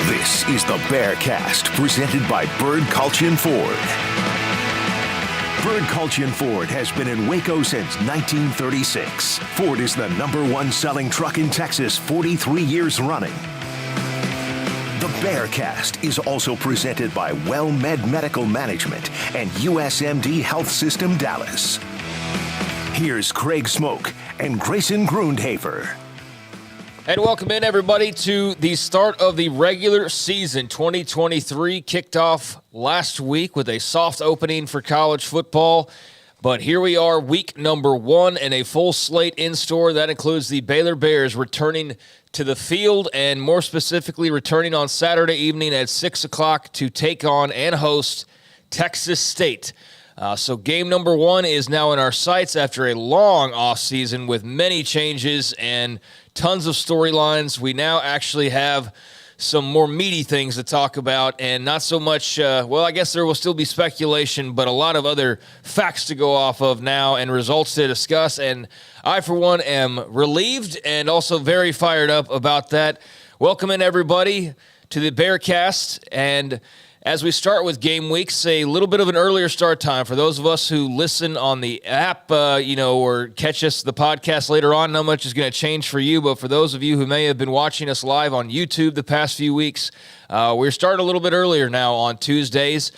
This is the Bearcast, presented by Bird Culture Ford. Bird Culture Ford has been in Waco since 1936. Ford is the #1 selling truck in Texas 43 years running. The Bearcast is also presented by WellMed Medical Management and USMD Health System Dallas. Here's Craig Smoak and Grayson Grundhoefer. And welcome in, everybody, to the start of the regular season. 2023 kicked off last week with a soft opening for college football. But here we are, week number 1, and a full slate in store. That includes the Baylor Bears returning to the field, and more specifically, returning on Saturday evening at 6 o'clock to take on and host Texas State. So game number 1 is now in our sights after a long offseason with many changes and tons of storylines. We now actually have some more meaty things to talk about, and not so much, I guess there will still be speculation, but a lot of other facts to go off of now and results to discuss. And I, for one, am relieved and also very fired up about that. Welcome in, everybody, to the Bearcast. And as we start with game weeks, a little bit of an earlier start time for those of us who listen on the app, or catch us the podcast later on. Not much is going to change for you, but for those of you who may have been watching us live on YouTube the past few weeks, we're starting a little bit earlier now on Tuesdays.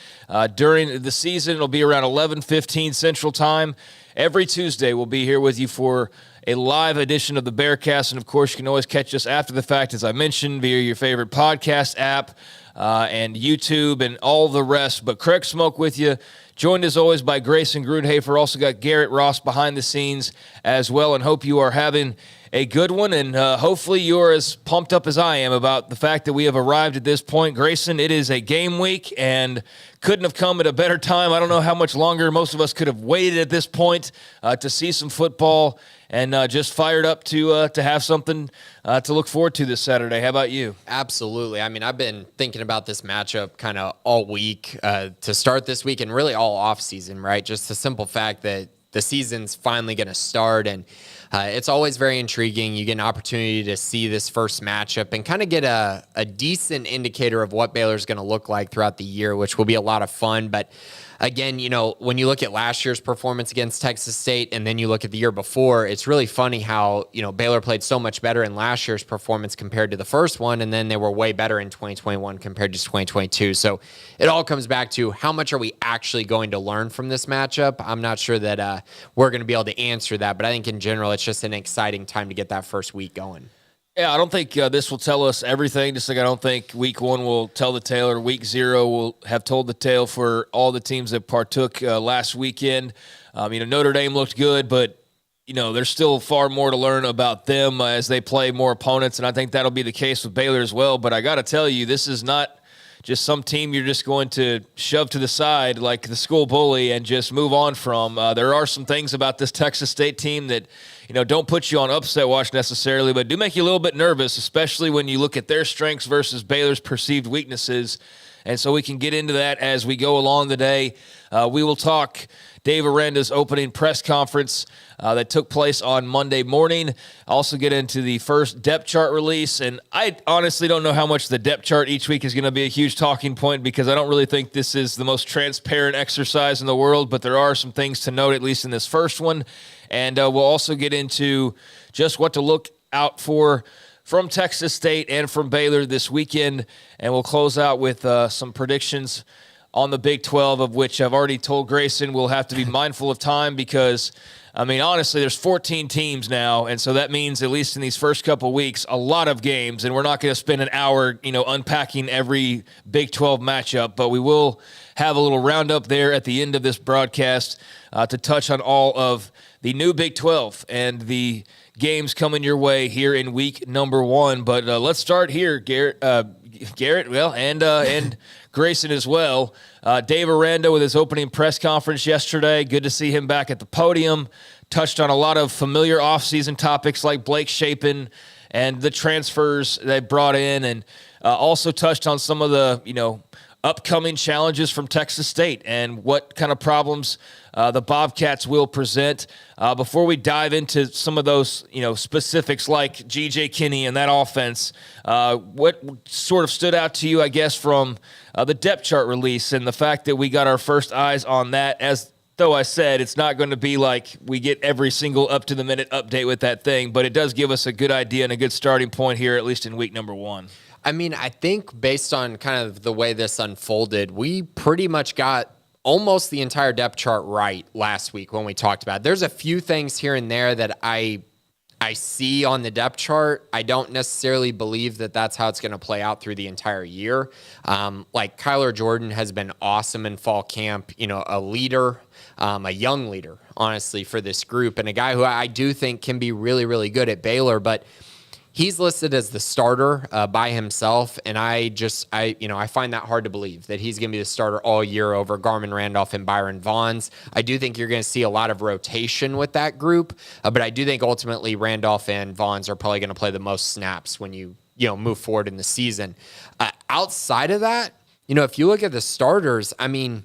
During the season, it'll be around 11:15 Central Time. Every Tuesday, we'll be here with you for a live edition of the Bearcast, and of course, you can always catch us after the fact, as I mentioned, via your favorite podcast app. And YouTube and all the rest. But Craig Smoak with you, joined as always by Grayson Grundhoefer. Also got Garrett Ross behind the scenes as well, and hope you are having a good one. And hopefully you're as pumped up as I am about the fact that we have arrived at this point. Grayson, it is a game week and couldn't have come at a better time. I don't know how much longer most of us could have waited at this point to see some football, and just fired up to have something to look forward to this Saturday. How about you? Absolutely. I mean, I've been thinking about this matchup kind of all week to start this week and really all off season, right? Just the simple fact that the season's finally going to start, and it's always very intriguing. You get an opportunity to see this first matchup and kind of get a decent indicator of what Baylor's going to look like throughout the year, which will be a lot of fun. But again, when you look at last year's performance against Texas State and then you look at the year before, it's really funny how, Baylor played so much better in last year's performance compared to the first one, and then they were way better in 2021 compared to 2022. So it all comes back to how much are we actually going to learn from this matchup? I'm not sure that we're going to be able to answer that, but I think in general, it's just an exciting time to get that first week going. Yeah, I don't think this will tell us everything, just like I don't think week 1 will tell the tale, or week 0 will have told the tale for all the teams that partook last weekend. Notre Dame looked good, but, there's still far more to learn about them as they play more opponents, and I think that'll be the case with Baylor as well. But I got to tell you, this is not just some team you're just going to shove to the side like the school bully and just move on from. There are some things about this Texas State team that, don't put you on upset watch necessarily, but do make you a little bit nervous, especially when you look at their strengths versus Baylor's perceived weaknesses. And so we can get into that as we go along the day. We will talk Dave Aranda's opening press conference that took place on Monday morning. Also get into the first depth chart release. And I honestly don't know how much the depth chart each week is going to be a huge talking point, because I don't really think this is the most transparent exercise in the world, but there are some things to note, at least in this first one. And we'll also get into just what to look out for from Texas State and from Baylor this weekend. And we'll close out with some predictions on the Big 12, of which I've already told Grayson we'll have to be mindful of time because, honestly, there's 14 teams now, and so that means, at least in these first couple weeks, a lot of games, and we're not going to spend an hour, unpacking every Big 12 matchup, but we will have a little roundup there at the end of this broadcast to touch on all of the new Big 12 and the games coming your way here in week number 1. But let's start here, Garrett, and Grayson as well. Dave Aranda with his opening press conference yesterday. Good to see him back at the podium. Touched on a lot of familiar offseason topics like Blake Shapen and the transfers they brought in, and also touched on some of the, upcoming challenges from Texas State and what kind of problems the Bobcats will present. Before we dive into some of those, specifics like G.J. Kinney and that offense, what sort of stood out to you, I guess, from the depth chart release and the fact that we got our first eyes on that? As though I said, it's not going to be like we get every single up-to-the-minute update with that thing, but it does give us a good idea and a good starting point here, at least in week number 1. I mean, I think based on kind of the way this unfolded, we pretty much got almost the entire depth chart right last week when we talked about it. There's a few things here and there that I see on the depth chart. I don't necessarily believe that that's how it's going to play out through the entire year. Like Kyler Jordan has been awesome in fall camp, a leader, a young leader, honestly, for this group, and a guy who I do think can be really, really good at Baylor, but he's listed as the starter by himself, and I find that hard to believe that he's going to be the starter all year over Garmin Randolph and Byron Vaughns. I do think you're going to see a lot of rotation with that group, but I do think ultimately Randolph and Vaughns are probably going to play the most snaps when you move forward in the season. Outside of that, if you look at the starters, I mean,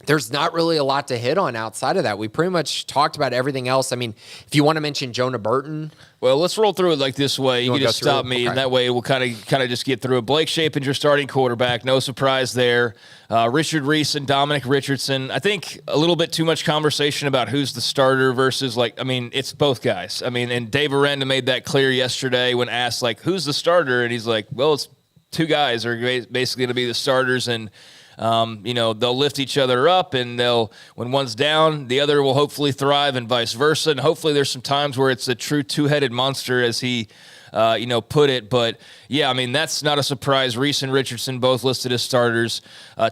there's not really a lot to hit on outside of that. We pretty much talked about everything else. I mean, if you want to mention Jonah Burton. Well, let's roll through it like this way. You can just stop me, okay, and that way we'll kind of just get through it. Blake Shapen's your starting quarterback. No surprise there. Richard Reese and Dominic Richardson. I think a little bit too much conversation about who's the starter versus, it's both guys. And Dave Aranda made that clear yesterday when asked, who's the starter? And he's like, well, it's two guys are basically going to be the starters, and they'll lift each other up, and when one's down, the other will hopefully thrive, and vice versa. And hopefully there's some times where it's a true two-headed monster, as he, put it. But yeah, that's not a surprise. Reese and Richardson both listed as starters.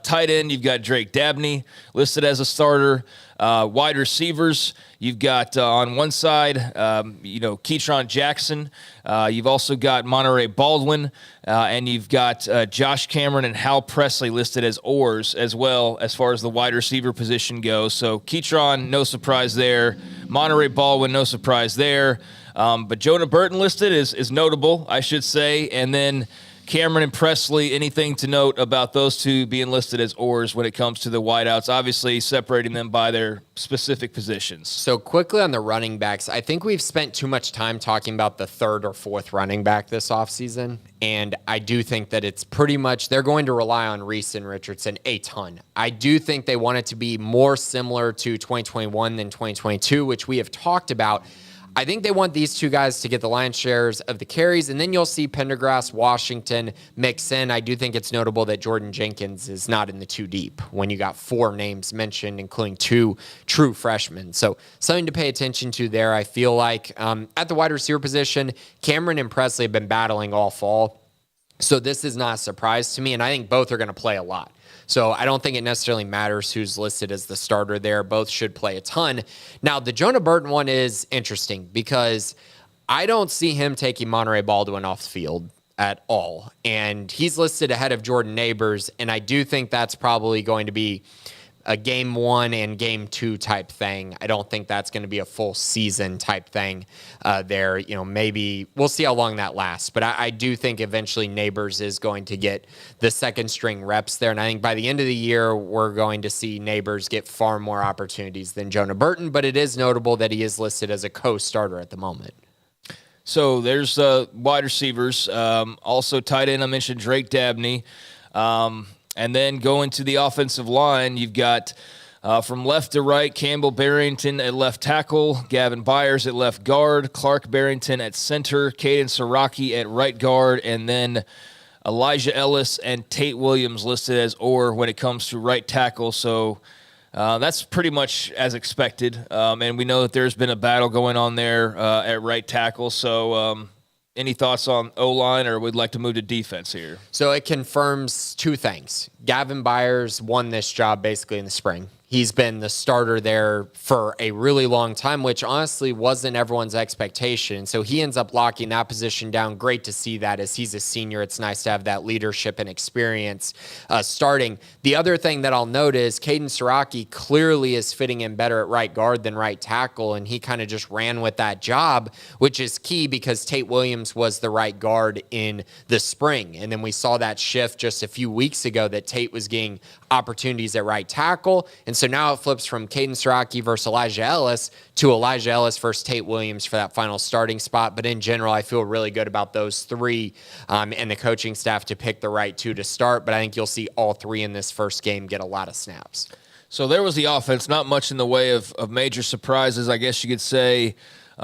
Tight end, you've got Drake Dabney listed as a starter. Wide receivers, you've got on one side, Keetron Jackson. You've also got Monterey Baldwin, and you've got Josh Cameron and Hal Presley listed as oars as well, as far as the wide receiver position goes. So Keetron, no surprise there. Monterey Baldwin, no surprise there. But Jonah Burton listed is notable, I should say. And then Cameron and Presley, anything to note about those two being listed as oars when it comes to the wideouts, obviously separating them by their specific positions? So quickly on the running backs, I think we've spent too much time talking about the third or fourth running back this offseason, and I do think that it's pretty much they're going to rely on Reese and Richardson a ton. I do think they want it to be more similar to 2021 than 2022, which we have talked about. I think they want these two guys to get the lion's shares of the carries, and then you'll see Pendergrass, Washington mix in. I do think it's notable that Jordan Jenkins is not in the two deep when you got 4 names mentioned, including 2 true freshmen. So something to pay attention to there. I feel like at the wide receiver position, Cameron and Presley have been battling all fall. So this is not a surprise to me, and I think both are going to play a lot. So I don't think it necessarily matters who's listed as the starter there. Both should play a ton. Now, the Jonah Burton one is interesting because I don't see him taking Monterey Baldwin off the field at all. And he's listed ahead of Jordan Neighbors, and I do think that's probably going to be a game 1 and game 2 type thing. I don't think that's going to be a full season type thing there. Maybe we'll see how long that lasts. But I do think eventually Neighbors is going to get the second string reps there. And I think by the end of the year, we're going to see Neighbors get far more opportunities than Jonah Burton. But it is notable that he is listed as a co-starter at the moment. So there's wide receivers. Also tight end, I mentioned Drake Dabney. And then going to the offensive line, you've got from left to right, Campbell Barrington at left tackle, Gavin Byers at left guard, Clark Barrington at center, Caden Siraki at right guard, and then Elijah Ellis and Tate Williams listed as or when it comes to right tackle. So that's pretty much as expected. And we know that there's been a battle going on there at right tackle. So any thoughts on O-line, or we'd like to move to defense here? So it confirms 2 things. Gavin Byers won this job basically in the spring. He's been the starter there for a really long time, which honestly wasn't everyone's expectation. So he ends up locking that position down. Great to see that as he's a senior. It's nice to have that leadership and experience starting. The other thing that I'll note is Caden Siraki clearly is fitting in better at right guard than right tackle, and he kind of just ran with that job, which is key because Tate Williams was the right guard in the spring. And then we saw that shift just a few weeks ago that Tate was getting opportunities at right tackle. And so now it flips from Caden Siraki versus Elijah Ellis to Elijah Ellis versus Tate Williams for that final starting spot. But in general, I feel really good about those three and the coaching staff to pick the right two to start. But I think you'll see all three in this first game get a lot of snaps. So there was the offense, not much in the way of major surprises, I guess you could say.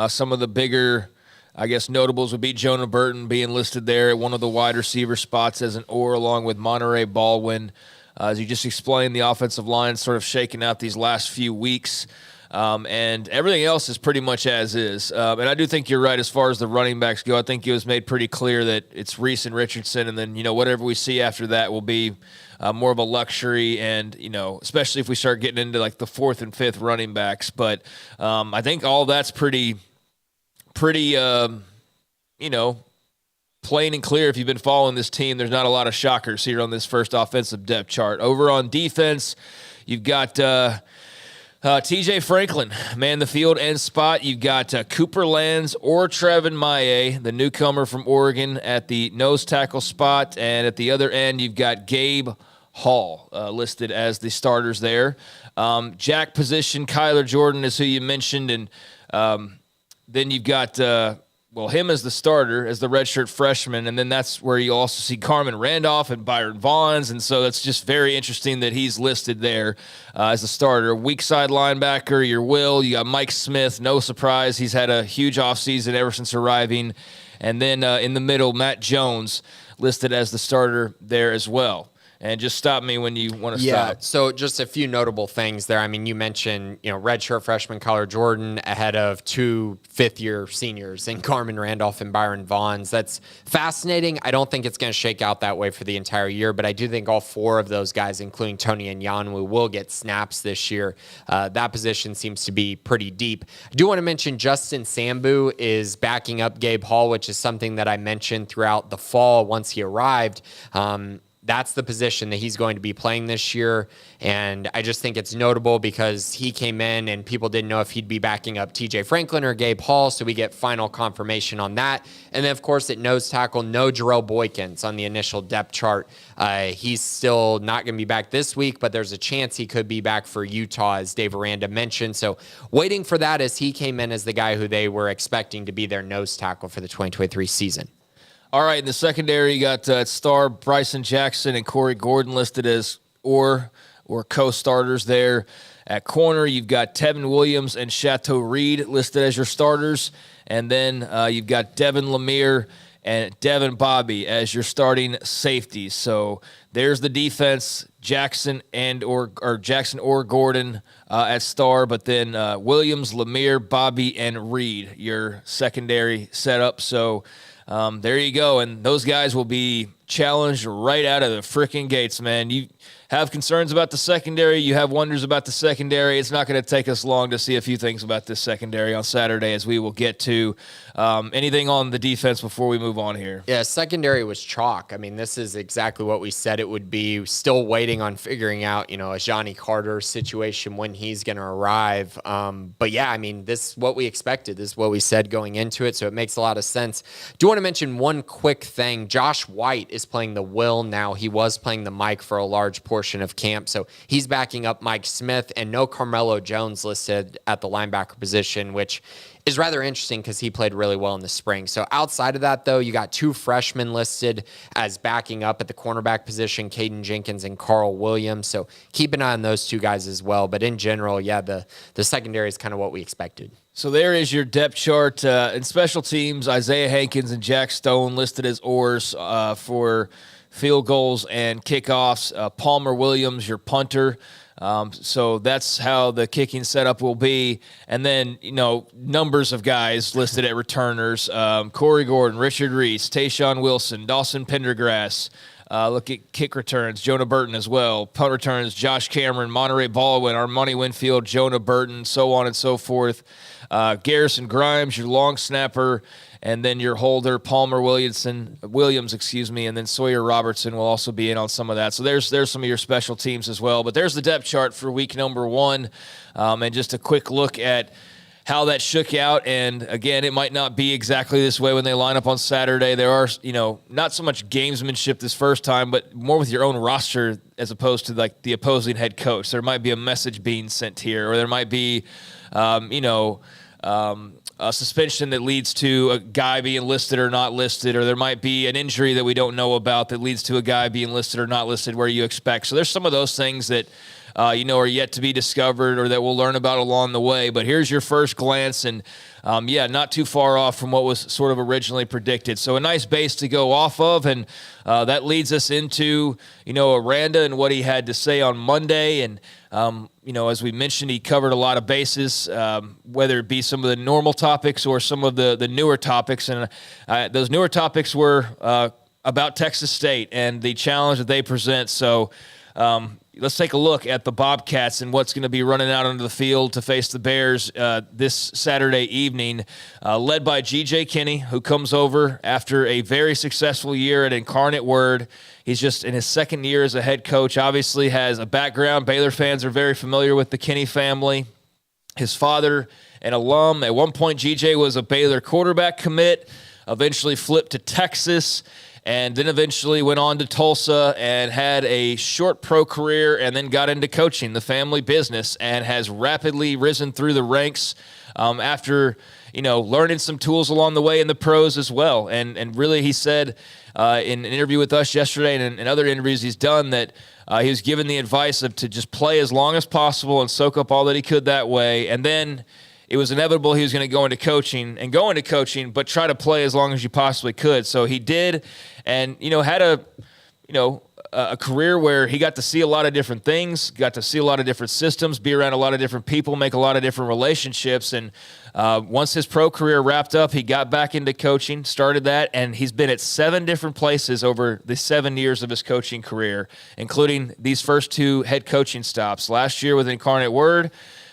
Some of the bigger, I guess, notables would be Jonah Burton being listed there at one of the wide receiver spots as an or, along with Monterey Baldwin. As you just explained, the offensive line sort of shaking out these last few weeks, and everything else is pretty much as is. And I do think you're right as far as the running backs go. I think it was made pretty clear that it's Reese and Richardson, and then, whatever we see after that will be more of a luxury, and, especially if we start getting into, like, the fourth and fifth running backs. But I think all that's pretty plain and clear. If you've been following this team, there's not a lot of shockers here on this first offensive depth chart. Over on defense, you've got TJ Franklin, man the field and spot. You've got Cooper Lands or Trevin Maye, the newcomer from Oregon, at the nose tackle spot. And at the other end, you've got Gabe Hall listed as the starters there. Jack position, Kyler Jordan is who you mentioned. And then you've got him as the starter, as the redshirt freshman, and then that's where you also see Carmen Randolph and Byron Vaughns, and so that's just very interesting that he's listed there as a starter. Weak side linebacker, your Will. You got Mike Smith, no surprise. He's had a huge offseason ever since arriving. And then in the middle, Matt Jones listed as the starter there as well. And just stop me when you want to stop. Yeah, so just a few notable things there. I mean, you mentioned, redshirt freshman Kyler Jordan ahead of two fifth-year seniors in Carmen Randolph and Byron Vaughns. That's fascinating. I don't think it's going to shake out that way for the entire year, but I do think all four of those guys, including Tony and Yanwu, will get snaps this year. That position seems to be pretty deep. I do want to mention Justin Sambu is backing up Gabe Hall, which is something that I mentioned throughout the fall once he arrived. That's the position that he's going to be playing this year. And I just think it's notable because he came in and people didn't know if he'd be backing up TJ Franklin or Gabe Hall. So we get final confirmation on that. And then, of course, at nose tackle, no Jarrell Boykins on the initial depth chart. He's still not going to be back this week, but there's a chance he could be back for Utah, as Dave Aranda mentioned. So waiting for that as he came in as the guy who they were expecting to be their nose tackle for the 2023 season. All right, in the secondary, you got star Bryson Jackson and Corey Gordon listed as or co-starters there. At corner, you've got Tevin Williams and Chateau Reed listed as your starters. And then you've got Devin Lemire and Devin Bobby as your starting safeties. So there's the defense, Jackson or Gordon at star, but then Williams, Lemire, Bobby, and Reed, your secondary setup. So there you go, and those guys will be challenged right out of the freaking gates, man. You have concerns about the secondary, you have wonders about the secondary. It's not going to take us long to see a few things about this secondary on Saturday, as we will get to. Anything on the defense before we move on here? Yeah, secondary was chalk. I mean, this is exactly what we said it would be. Still waiting on figuring out, a Johnny Carter situation when he's going to arrive. But yeah, I mean, this is what we expected. This is what we said going into it, so it makes a lot of sense. Do want to mention one quick thing. Josh White is playing the Will now. He was playing the Mike for a large portion of camp, so he's backing up Mike Smith, and no Carmelo Jones listed at the linebacker position, which is rather interesting because he played really well in the spring. So outside of that, though, you got two freshmen listed as backing up at the cornerback position, Caden Jenkins and Carl Williams. So keep an eye on those two guys as well. But in general, yeah, the secondary is kind of what we expected. So there is your depth chart. In special teams, Isaiah Hankins and Jack Stone listed as oars for field goals and kickoffs. Palmer Williams, your punter. So that's how the kicking setup will be. And then, numbers of guys listed at returners. Corey Gordon, Richard Reese, Tayshawn Wilson, Dawson Pendergrass, Look at kick returns, Jonah Burton as well. Punt returns, Josh Cameron, Monterey Baldwin, Armani Winfield, Jonah Burton, so on and so forth. Garrison Grimes, your long snapper, and then your holder, Palmer Williams, and then Sawyer Robertson will also be in on some of that. So there's some of your special teams as well. But there's the depth chart for week number 1, and just a quick look at how that shook out. And again, it might not be exactly this way when they line up on Saturday. There are, not so much gamesmanship this first time, but more with your own roster as opposed to like the opposing head coach. There might be a message being sent here, or there might be, a suspension that leads to a guy being listed or not listed, or there might be an injury that we don't know about that leads to a guy being listed or not listed where you expect. So there's some of those things that are yet to be discovered or that we'll learn about along the way. But here's your first glance, and not too far off from what was sort of originally predicted. So a nice base to go off of, and that leads us into, Aranda and what he had to say on Monday. And, as we mentioned, he covered a lot of bases, whether it be some of the normal topics or some of the newer topics. And those newer topics were about Texas State and the challenge that they present. So, let's take a look at the Bobcats and what's going to be running out onto the field to face the Bears this Saturday evening, led by G.J. Kinney, who comes over after a very successful year at Incarnate Word. He's just in his second year as a head coach, obviously has a background. Baylor fans are very familiar with the Kinney family. His father, an alum. At one point, G.J. was a Baylor quarterback commit, eventually flipped to Texas, and then eventually went on to Tulsa and had a short pro career and then got into coaching, the family business, and has rapidly risen through the ranks after, learning some tools along the way in the pros as well. And really, he said in an interview with us yesterday and in other interviews he's done that he was given the advice to just play as long as possible and soak up all that he could that way. And then it was inevitable he was going to go into coaching, but try to play as long as you possibly could. So he did, and had a career where he got to see a lot of different things, got to see a lot of different systems, be around a lot of different people, make a lot of different relationships. And once his pro career wrapped up, he got back into coaching, started that, and he's been at 7 different places over the 7 years of his coaching career, including these first 2 head coaching stops. Last year with Incarnate Word,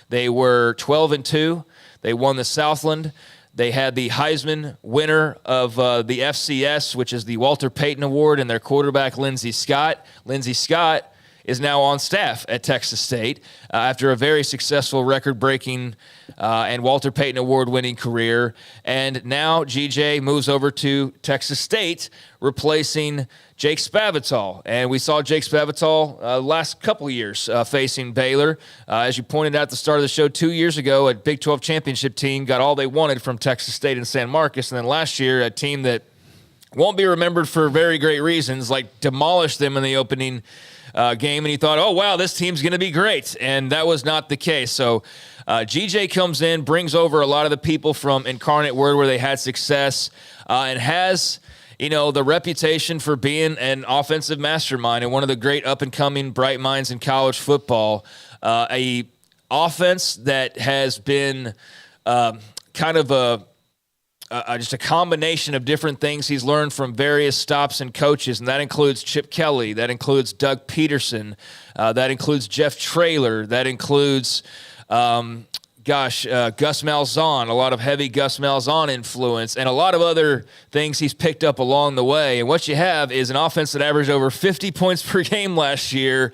they were 12-2. They won the Southland. They had the Heisman winner of the FCS, which is the Walter Payton Award, and their quarterback, Lindsey Scott. Lindsey Scott is now on staff at Texas State after a very successful record-breaking and Walter Payton Award-winning career. And now GJ moves over to Texas State, replacing Jake Spavital. And we saw Jake Spavital last couple of years facing Baylor. As you pointed out at the start of the show, 2 years ago, a Big 12 championship team got all they wanted from Texas State and San Marcos. And then last year, a team that won't be remembered for very great reasons, like demolished them in the opening game, and he thought, oh, wow, this team's going to be great. And that was not the case. So GJ comes in, brings over a lot of the people from Incarnate Word where they had success, and has, the reputation for being an offensive mastermind and one of the great up-and-coming bright minds in college football. A offense that has been kind of just a combination of different things he's learned from various stops and coaches, and that includes Chip Kelly, that includes Doug Peterson, that includes Jeff Traylor, that includes, Gus Malzahn, a lot of heavy Gus Malzahn influence, and a lot of other things he's picked up along the way. And what you have is an offense that averaged over 50 points per game last year.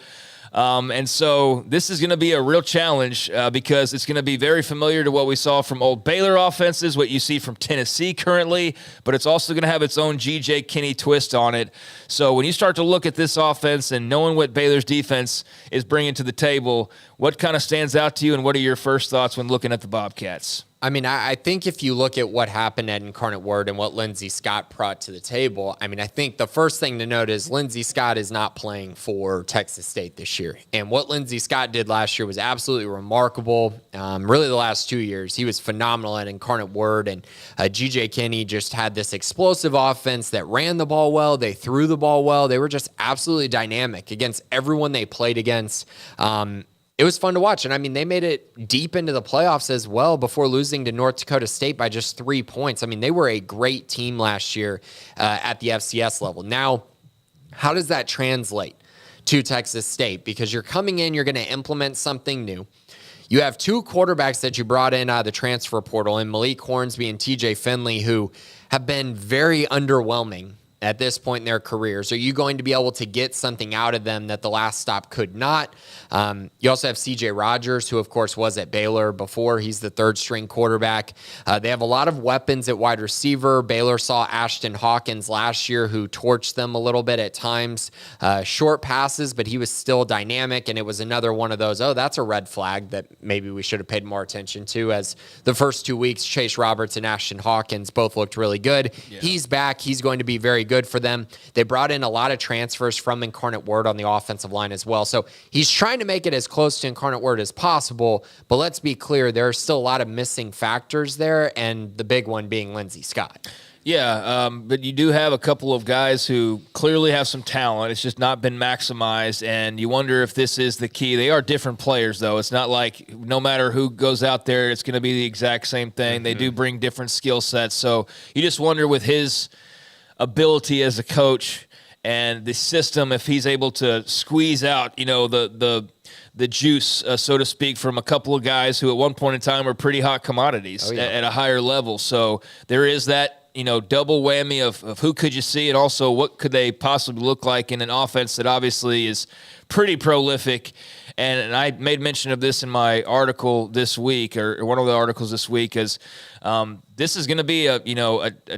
And so this is going to be a real challenge because it's going to be very familiar to what we saw from old Baylor offenses, what you see from Tennessee currently, but it's also going to have its own G.J. Kinney twist on it. So when you start to look at this offense and knowing what Baylor's defense is bringing to the table, what kind of stands out to you, and what are your first thoughts when looking at the Bobcats? I mean, I think if you look at what happened at Incarnate Word and what Lindsey Scott brought to the table, I mean, I think the first thing to note is Lindsey Scott is not playing for Texas State this year. And what Lindsey Scott did last year was absolutely remarkable. Really the last 2 years, he was phenomenal at Incarnate Word. And G.J. Kinney just had this explosive offense that ran the ball well. They threw the ball well. They were just absolutely dynamic against everyone they played against. It was fun to watch. And I mean, they made it deep into the playoffs as well before losing to North Dakota State by just 3 points. I mean, they were a great team last year at the FCS level. Now, How does that translate to Texas State? Because you're coming in, you're going to implement something new. You have two quarterbacks that you brought in out of the transfer portal, and Malik Hornsby and TJ Finley, who have been very underwhelming at this point in their careers. Are you going to be able to get something out of them that the last stop could not? You also have CJ Rogers, who, of course, was at Baylor before. He's the third-string quarterback. They have a lot of weapons at wide receiver. Baylor saw Ashton Hawkins last year, who torched them a little bit at times. Short passes, but he was still dynamic, and it was another one of those, that's a red flag that maybe we should have paid more attention to, as the first 2 weeks, Chase Roberts and Ashton Hawkins both looked really good. Yeah. He's back. He's going to be very good for them. They brought in a lot of transfers from Incarnate Word on the offensive line as well. So he's trying to make it as close to Incarnate Word as possible, but let's be clear, there are still a lot of missing factors there, and the big one being Lindsey Scott. Yeah, but you do have a couple of guys who clearly have some talent. It's just not been maximized, and you wonder if this is the key. They are different players, though. It's not like no matter who goes out there, it's going to be the exact same thing. Mm-hmm. They do bring different skill sets, so you just wonder with his ability as a coach and the system, if he's able to squeeze out, the juice, so to speak, from a couple of guys who at one point in time were pretty hot commodities at a higher level. So there is that, double whammy of who could you see, and also what could they possibly look like in an offense that obviously is pretty prolific. And I made mention of this in my article this week, or one of the articles this week, is this is going to be a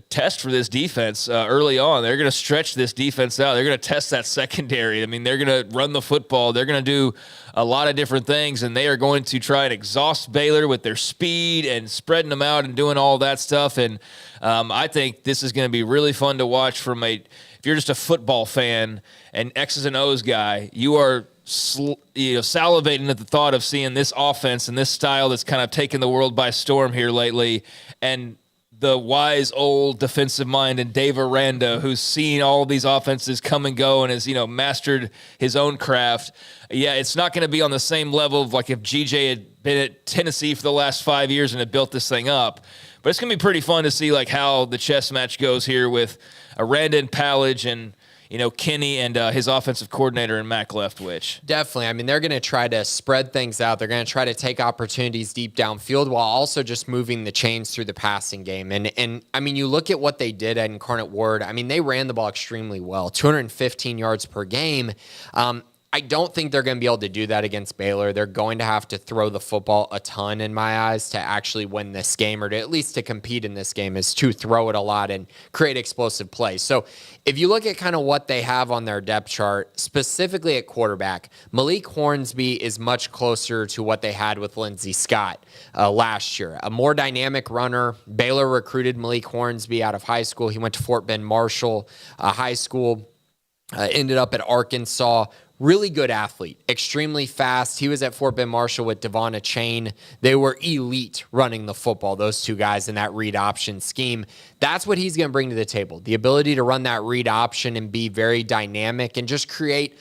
test for this defense early on. They're going to stretch this defense out. They're going to test that secondary. I mean, they're going to run the football. They're going to do a lot of different things, and they are going to try and exhaust Baylor with their speed and spreading them out and doing all that stuff. And I think this is going to be really fun to watch if you're just a football fan and X's and O's guy, you are salivating at the thought of seeing this offense and this style that's kind of taken the world by storm here lately, and the wise old defensive mind and Dave Aranda, who's seen all these offenses come and go and has mastered his own craft. Yeah, it's not going to be on the same level of like if GJ had been at Tennessee for the last 5 years and had built this thing up. But it's going to be pretty fun to see like how the chess match goes here with Aranda and Pallage and Kenny and his offensive coordinator and Mac Leftwich. Definitely. I mean, they're going to try to spread things out. They're going to try to take opportunities deep downfield while also just moving the chains through the passing game. And I mean, you look at what they did at Incarnate Word. I mean, they ran the ball extremely well, 215 yards per game. I don't think they're going to be able to do that against Baylor. They're going to have to throw the football a ton, in my eyes, to actually win this game, or to at least to compete in this game, is to throw it a lot and create explosive plays. So if you look at kind of what they have on their depth chart, specifically at quarterback, Malik Hornsby is much closer to what they had with Lindsey Scott last year. A more dynamic runner. Baylor recruited Malik Hornsby out of high school. He went to Fort Bend Marshall High School, ended up at Arkansas. Really good athlete, extremely fast. He was at Fort Bend Marshall with Devon Chain. They were elite running the football, those two guys, in that read option scheme. That's what he's going to bring to the table, the ability to run that read option and be very dynamic and just create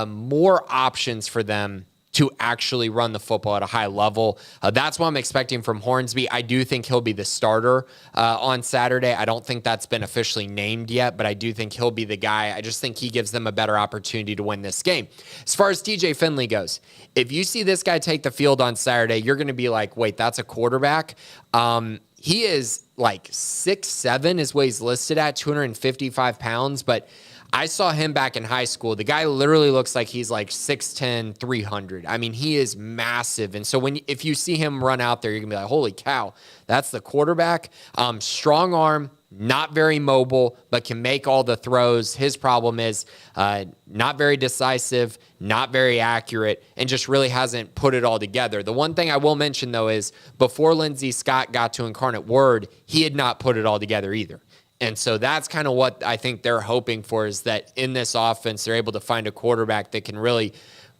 more options for them to actually run the football at a high level. That's what I'm expecting from Hornsby. I do think he'll be the starter on Saturday. I don't think that's been officially named yet, but I do think he'll be the guy. I just think he gives them a better opportunity to win this game. As far as TJ Finley goes, if you see this guy take the field on Saturday, you're going to be like, wait, that's a quarterback? He is like 6'7" is what he's listed at, 255 pounds, but I saw him back in high school. The guy literally looks like he's like 6'10", 300. I mean, he is massive. And so if you see him run out there, you're going to be like, holy cow, that's the quarterback. Strong arm, not very mobile, but can make all the throws. His problem is not very decisive, not very accurate, and just really hasn't put it all together. The one thing I will mention, though, is before Lindsey Scott got to Incarnate Word, he had not put it all together either. And so that's kind of what I think they're hoping for, is that in this offense, they're able to find a quarterback that can really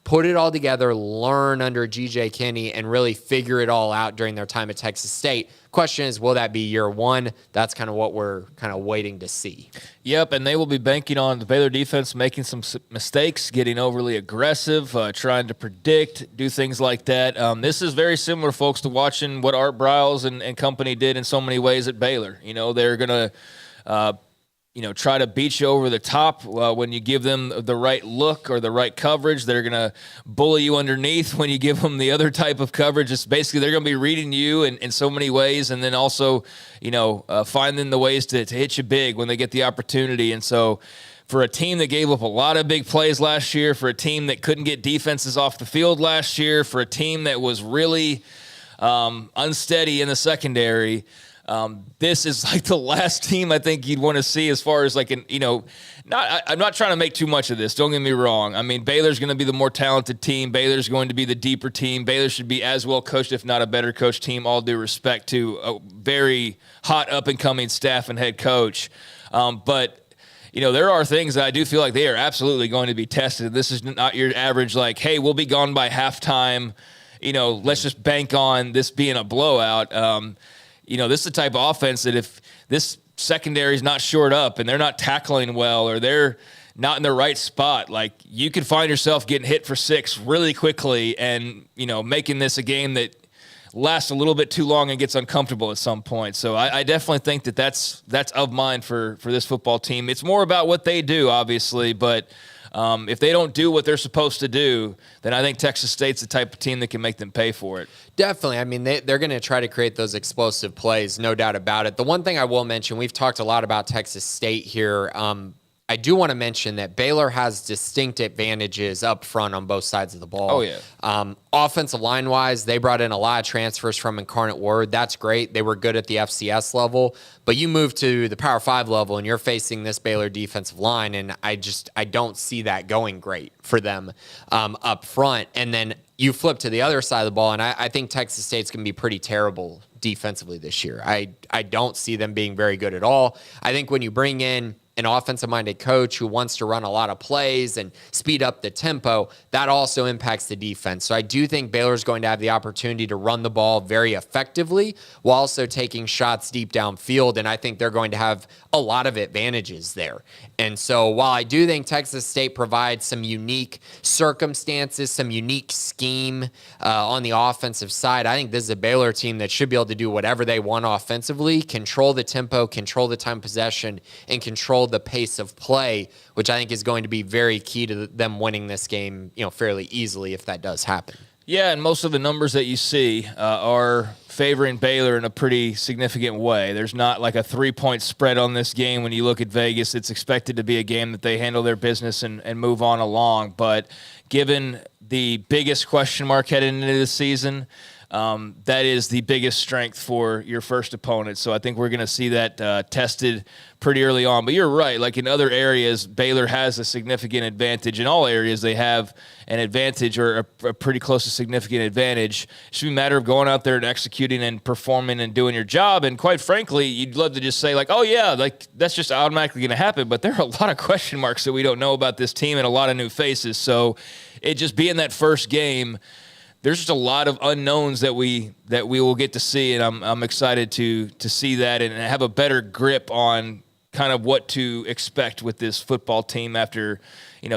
put it all together, learn under G.J. Kinney, and really figure it all out during their time at Texas State. Question is, will that be year one? That's kind of what we're kind of waiting to see. Yep, and they will be banking on the Baylor defense making some mistakes, getting overly aggressive, trying to predict, do things like that. This is very similar, folks, to watching what Art Briles and company did in so many ways at Baylor. They're going to try to beat you over the top when you give them the right look or the right coverage. They're going to bully you underneath when you give them the other type of coverage. It's basically they're going to be reading you in so many ways, and then also, finding the ways to hit you big when they get the opportunity. And so for a team that gave up a lot of big plays last year, for a team that couldn't get defenses off the field last year, for a team that was really unsteady in the secondary, this is like the last team I think you'd want to see as far as I'm not trying to make too much of this. Don't get me wrong. I mean, Baylor's going to be the more talented team. Baylor's going to be the deeper team. Baylor should be as well coached, if not a better coached team, all due respect to a very hot up-and-coming staff and head coach. But there are things that I do feel like they are absolutely going to be tested. This is not your average, like, hey, we'll be gone by halftime. Let's just bank on this being a blowout. This is the type of offense that if this secondary is not shored up and they're not tackling well or they're not in the right spot, like you could find yourself getting hit for 6 really quickly and, making this a game that lasts a little bit too long and gets uncomfortable at some point. So I definitely think that's of mind for this football team. It's more about what they do, obviously, but if they don't do what they're supposed to do, then I think Texas State's the type of team that can make them pay for it. Definitely. I mean, they're going to try to create those explosive plays, no doubt about it. The one thing I will mention, we've talked a lot about Texas State here. I do want to mention that Baylor has distinct advantages up front on both sides of the ball. Oh, yeah. Offensive line-wise, they brought in a lot of transfers from Incarnate Word. That's great. They were good at the FCS level. But you move to the Power 5 level, and you're facing this Baylor defensive line, and I don't see that going great for them up front. And then you flip to the other side of the ball, and I think Texas State's going to be pretty terrible defensively this year. I don't see them being very good at all. I think when you bring in an offensive-minded coach who wants to run a lot of plays and speed up the tempo, that also impacts the defense. So I do think Baylor's going to have the opportunity to run the ball very effectively while also taking shots deep downfield, and I think they're going to have a lot of advantages there. And so while I do think Texas State provides some unique circumstances, some unique scheme on the offensive side, I think this is a Baylor team that should be able to do whatever they want offensively, control the tempo, control the time possession, and control the pace of play, which I think is going to be very key to them winning this game, fairly easily if that does happen. Yeah, and most of the numbers that you see are favoring Baylor in a pretty significant way. There's not like a 3-point spread on this game when you look at Vegas. It's expected to be a game that they handle their business and move on along. But given the biggest question mark heading into the season, that is the biggest strength for your first opponent. So I think we're going to see that tested pretty early on. But you're right. Like in other areas, Baylor has a significant advantage. In all areas, they have an advantage or a pretty close to significant advantage. It should be a matter of going out there and executing and performing and doing your job. And quite frankly, you'd love to just say like, oh, yeah, like that's just automatically going to happen. But there are a lot of question marks that we don't know about this team and a lot of new faces. So it just being that first game, there's just a lot of unknowns that we will get to see, and I'm excited to see that and have a better grip on kind of what to expect with this football team after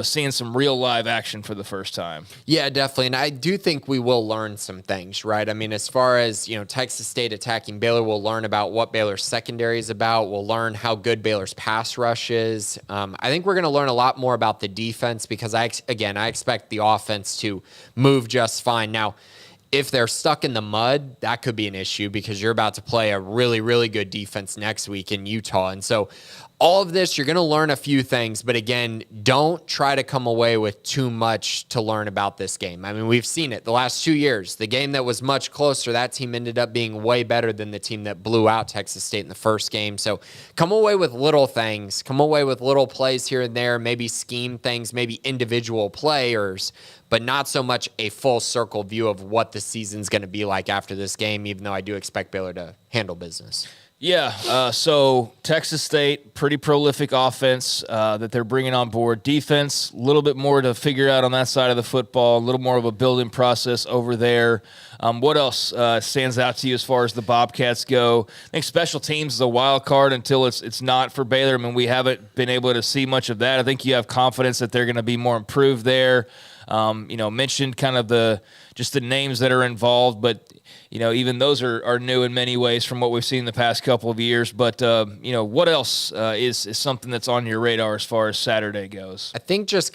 seeing some real live action for the first time. Yeah, definitely. And I do think we will learn some things, right? I mean, as far as, Texas State attacking Baylor, we'll learn about what Baylor's secondary is about. We'll learn how good Baylor's pass rush is. I think we're going to learn a lot more about the defense because, I expect the offense to move just fine. Now, if they're stuck in the mud, that could be an issue because you're about to play a really, really good defense next week in Utah. And so all of this, you're going to learn a few things, but again, don't try to come away with too much to learn about this game. I mean, we've seen it the last 2 years. The game that was much closer, that team ended up being way better than the team that blew out Texas State in the first game. So come away with little things, come away with little plays here and there, maybe scheme things, maybe individual players, but not so much a full circle view of what the season's going to be like after this game, even though I do expect Baylor to handle business. Yeah, so Texas State, pretty prolific offense that they're bringing on board. Defense, a little bit more to figure out on that side of the football, a little more of a building process over there. What else stands out to you as far as the Bobcats go? I think special teams is a wild card until it's not for Baylor. I mean, we haven't been able to see much of that. I think you have confidence that they're going to be more improved there. Mentioned kind of just the names that are involved, but even those are new in many ways from what we've seen the past couple of years. But what else is something that's on your radar as far as Saturday goes? I think just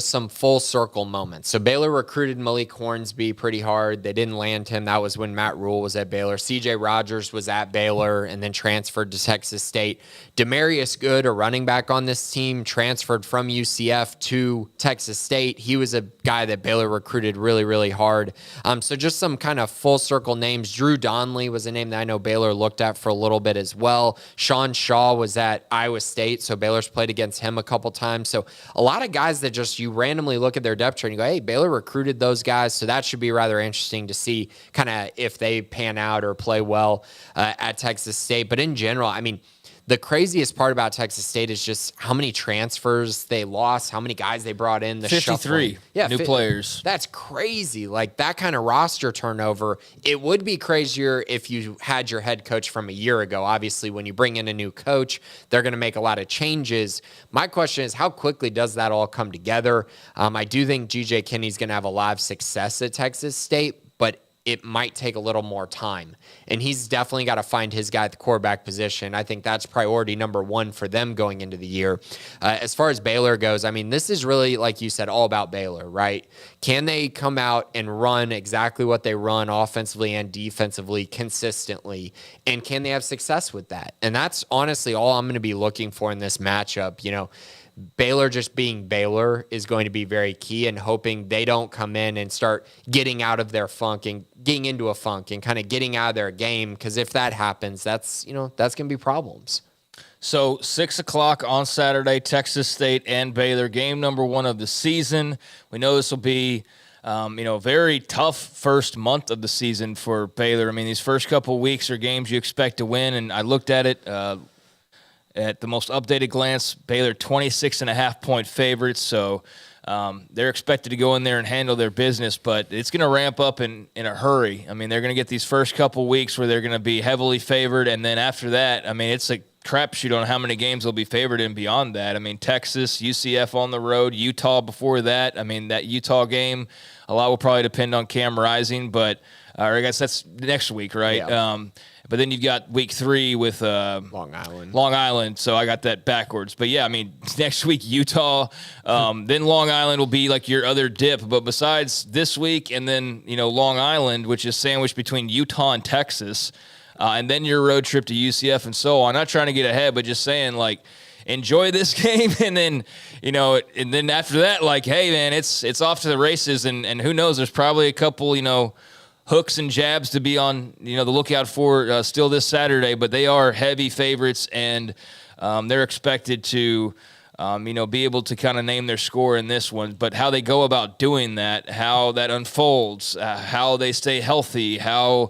some full circle moments. So Baylor recruited Malik Hornsby pretty hard. They didn't land him. That was when Matt Rule was at Baylor. C.J. Rogers was at Baylor and then transferred to Texas State. Demarius Good, a running back on this team, transferred from UCF to Texas State. He was a guy that Baylor recruited really, really hard. So just some kind of full circle names. Drew Donnelly was a name that I know Baylor looked at for a little bit as well. Sean Shaw was at Iowa State, so Baylor's played against him a couple times. So a lot of guys that just you randomly look at their depth chart and you go, hey, Baylor recruited those guys, so that should be rather interesting to see kind of if they pan out or play well at Texas State. But in general, I mean, the craziest part about Texas State is just how many transfers they lost, how many guys they brought in. The 53 new players. That's crazy. Like that kind of roster turnover. It would be crazier if you had your head coach from a year ago. Obviously, when you bring in a new coach, they're going to make a lot of changes. My question is, how quickly does that all come together? I do think G.J. Kinney's going to have a lot of success at Texas State, but it might take a little more time. And he's definitely got to find his guy at the quarterback position. I think that's priority number one for them going into the year. As far as Baylor goes, I mean, this is really, like you said, all about Baylor, right? Can they come out and run exactly what they run offensively and defensively consistently? And can they have success with that? And that's honestly all I'm going to be looking for in this matchup. Baylor just being Baylor is going to be very key, and hoping they don't come in and start getting out of their funk and getting into a funk and kind of getting out of their game. Because if that happens, that's going to be problems. So 6:00 on Saturday, Texas State and Baylor, game number 1 of the season. We know this will be a very tough first month of the season for Baylor. I mean, these first couple of weeks are games you expect to win, and I looked at it at the most updated glance. Baylor 26.5-point favorites, so they're expected to go in there and handle their business, but it's going to ramp up in a hurry. I mean, they're going to get these first couple weeks where they're going to be heavily favored, and then after that, I mean, it's a crapshoot on how many games they'll be favored in beyond that. I mean, Texas, UCF on the road, Utah before that. I mean, that Utah game, a lot will probably depend on Cam Rising, but I guess that's next week, right? Yeah. But then you've got week 3 with Long Island, so I got that backwards. But, yeah, I mean, next week, Utah. Then Long Island will be like your other dip. But besides this week and then, Long Island, which is sandwiched between Utah and Texas, and then your road trip to UCF and so on. Not trying to get ahead, but just saying, like, enjoy this game. And then, and then after that, like, hey, man, it's off to the races. And who knows, there's probably a couple, hooks and jabs to be on, the lookout for still this Saturday, but they are heavy favorites, and they're expected to, be able to kind of name their score in this one. But how they go about doing that, how that unfolds, how they stay healthy, how,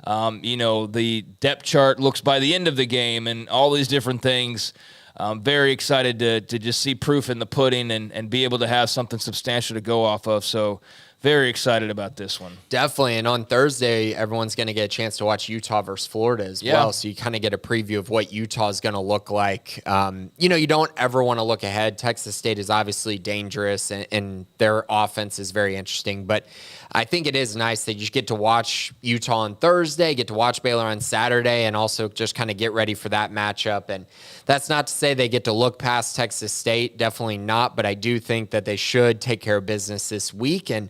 the depth chart looks by the end of the game, and all these different things. I'm very excited to just see proof in the pudding and be able to have something substantial to go off of. So, very excited about this one. Definitely. And on Thursday, everyone's going to get a chance to watch Utah versus Florida as well. So you kind of get a preview of what Utah is going to look like. You don't ever want to look ahead. Texas State is obviously dangerous, and their offense is very interesting. But I think it is nice that you get to watch Utah on Thursday, get to watch Baylor on Saturday, and also just kind of get ready for that matchup. And that's not to say they get to look past Texas State. Definitely not. But I do think that they should take care of business this week and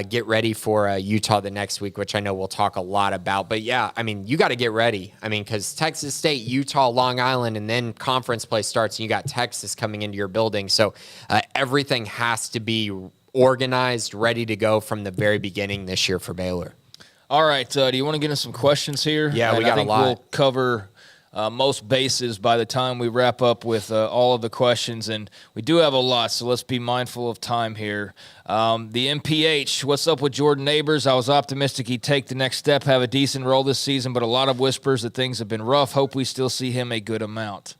get ready for Utah the next week, which I know we'll talk a lot about. But, yeah, I mean, you got to get ready. I mean, because Texas State, Utah, Long Island, and then conference play starts, and you got Texas coming into your building. So everything has to be organized, ready to go from the very beginning this year for Baylor. All right. Do you want to get into some questions here? Yeah, we got a lot. We'll cover most bases by the time we wrap up with all of the questions, and we do have a lot, so let's be mindful of time here. The MPH, what's up with Jordan Neighbors? I was optimistic he'd take the next step, have a decent role this season, but a lot of whispers that things have been rough. Hope we still see him a good amount.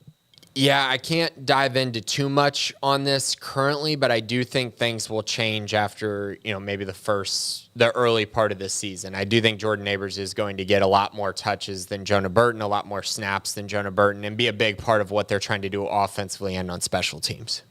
Yeah, I can't dive into too much on this currently, but I do think things will change after, maybe the early part of this season. I do think Jordan Neighbors is going to get a lot more touches than Jonah Burton, a lot more snaps than Jonah Burton, and be a big part of what they're trying to do offensively and on special teams.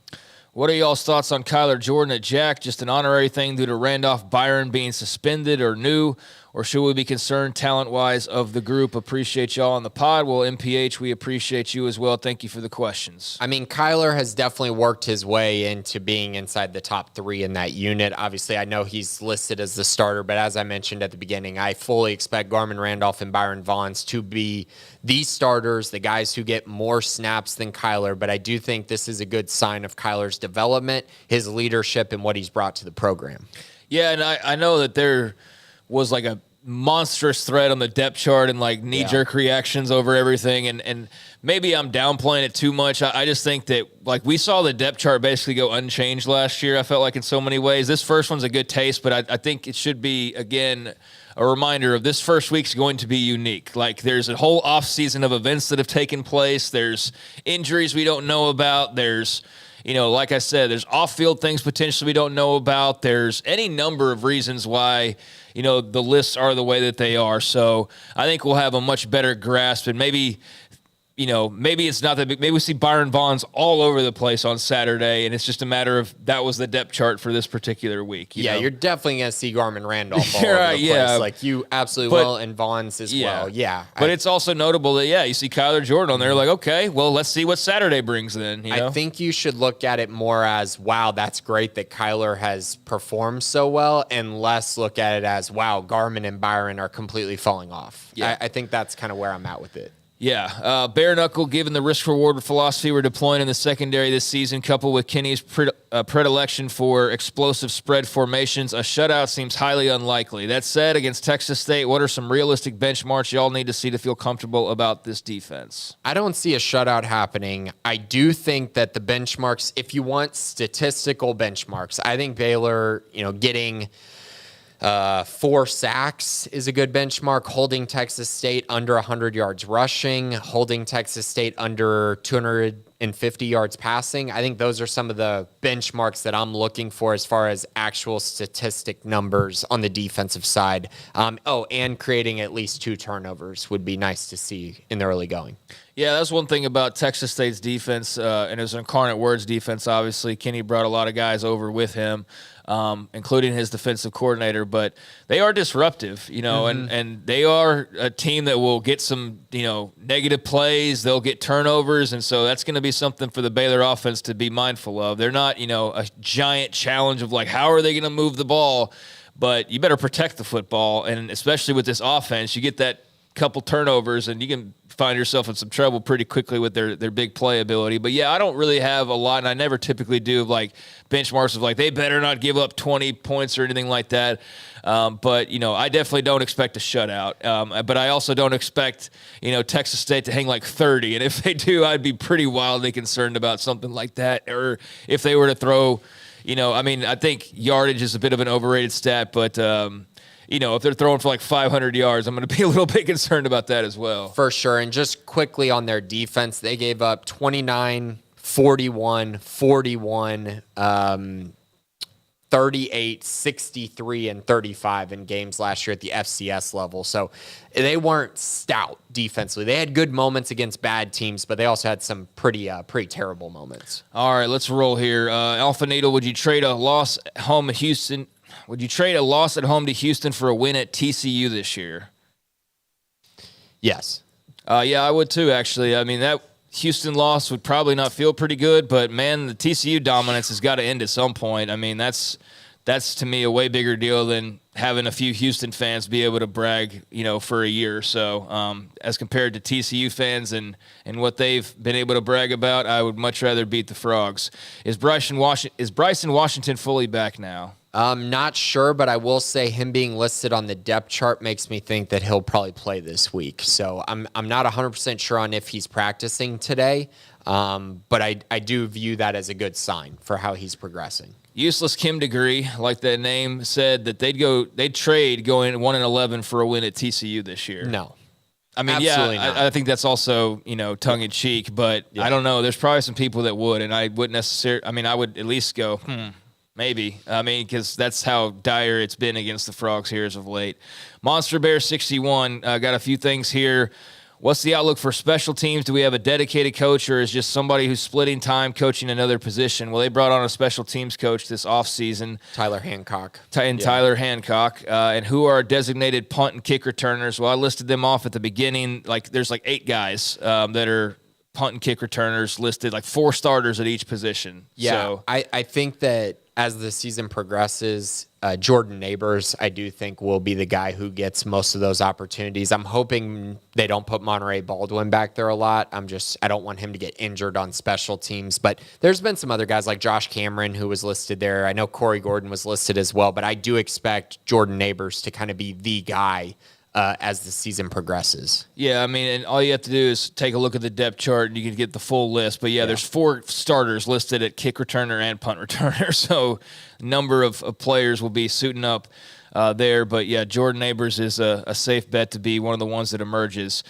What are y'all's thoughts on Kyler Jordan at Jack? Just an honorary thing due to Randolph Byron being suspended or new? Or should we be concerned talent-wise of the group? Appreciate y'all on the pod. Well, MPH, we appreciate you as well. Thank you for the questions. I mean, Kyler has definitely worked his way into being inside the top 3 in that unit. Obviously, I know he's listed as the starter, but as I mentioned at the beginning, I fully expect Garmin Randolph and Byron Vaughns to be the starters, the guys who get more snaps than Kyler. But I do think this is a good sign of Kyler's development, his leadership, and what he's brought to the program. Yeah, and I know that there was like a monstrous thread on the depth chart and like knee-jerk reactions over everything, and maybe I'm downplaying it too much. I just think that like we saw the depth chart basically go unchanged last year. I felt like in so many ways. This first one's a good taste, but I think it should be, again, a reminder of this first week's going to be unique. Like there's a whole off-season of events that have taken place. There's injuries we don't know about. There's, like I said, there's off-field things potentially we don't know about. There's any number of reasons why, the lists are the way that they are. So I think we'll have a much better grasp, and maybe it's not that big. Maybe we see Byron Vaughns all over the place on Saturday, and it's just a matter of that was the depth chart for this particular week. You know? You're definitely going to see Garmin Randolph all Right, over the place. Like you absolutely will, and Vaughns as well. Yeah. But it's also notable that, you see Kyler Jordan on there, like, okay, well, let's see what Saturday brings then. I think you should look at it more as, wow, that's great that Kyler has performed so well, and less look at it as, wow, Garmin and Byron are completely falling off. Yeah. I think that's kind of where I'm at with it. Yeah, bare knuckle, given the risk-reward philosophy we're deploying in the secondary this season, coupled with Kenny's predilection for explosive spread formations, a shutout seems highly unlikely. That said, against Texas State, what are some realistic benchmarks y'all need to see to feel comfortable about this defense? I don't see a shutout happening. I do think that the benchmarks, if you want statistical benchmarks, I think Baylor, getting 4 sacks is a good benchmark. Holding Texas State under 100 yards rushing, holding Texas State under 250 yards passing. I think those are some of the benchmarks that I'm looking for as far as actual statistic numbers on the defensive side. And creating at least 2 turnovers would be nice to see in the early going. Yeah, that's one thing about Texas State's defense, and it was an Incarnate Words defense, obviously. Kenny brought a lot of guys over with him, including his defensive coordinator, but they are disruptive, and they are a team that will get some, negative plays. They'll get turnovers, and so that's going to be something for the Baylor offense to be mindful of. They're not, a giant challenge of like, how are they going to move the ball? But you better protect the football, and especially with this offense, you get that couple turnovers, and you can find yourself in some trouble pretty quickly with their big play ability. But I don't really have a lot, and I never typically do like benchmarks of like they better not give up 20 points or anything like that. But I definitely don't expect a shutout. But I also don't expect Texas State to hang like 30. And if they do, I'd be pretty wildly concerned about something like that. Or if they were to throw, I think yardage is a bit of an overrated stat, but if they're throwing for like 500 yards, I'm going to be a little bit concerned about that as well. For sure. And just quickly on their defense, they gave up 29, 41, 41, 38, 63, and 35 in games last year at the FCS level. So they weren't stout defensively. They had good moments against bad teams, but they also had some pretty terrible moments. All right, let's roll here. Alpha Needle, would you trade a loss at home at Houston? Would you trade a loss at home to Houston for a win at TCU this year? Yes. I would too, actually. I mean, that Houston loss would probably not feel pretty good, but, man, the TCU dominance has got to end at some point. I mean, that's to me a way bigger deal than having a few Houston fans be able to brag, for a year or so. As compared to TCU fans and what they've been able to brag about, I would much rather beat the Frogs. Is Bryson Washington fully back now? I'm not sure, but I will say him being listed on the depth chart makes me think that he'll probably play this week. So I'm not 100% sure on if he's practicing today, but I do view that as a good sign for how he's progressing. Useless Kim Degree, like the name said, that they'd trade going 1-11 for a win at TCU this year. No. I mean, absolutely not. I think that's also, tongue in cheek, but I don't know. There's probably some people that would, and I wouldn't necessarily. I mean, I would at least go, maybe. I mean, because that's how dire it's been against the Frogs here as of late. Monster Bear 61 got a few things here. What's the outlook for special teams? Do we have a dedicated coach, or is just somebody who's splitting time coaching another position? Well, they brought on a special teams coach this offseason. Tyler Hancock. Tyler Hancock. And who are designated punt and kick returners? Well, I listed them off at the beginning. There's 8 guys that are punt and kick returners listed, 4 starters at each position. Yeah, so, I think that as the season progresses, Jordan Neighbors, I do think, will be the guy who gets most of those opportunities. I'm hoping they don't put Monterey Baldwin back there a lot. I don't want him to get injured on special teams. But there's been some other guys like Josh Cameron who was listed there. I know Corey Gordon was listed as well, but I do expect Jordan Neighbors to kind of be the guy as the season progresses. Yeah, and all you have to do is take a look at the depth chart and you can get the full list. But yeah, there's 4 starters listed at kick returner and punt returner. So a number of players will be suiting up there. But yeah, Jordan Neighbors is a safe bet to be one of the ones that emerges.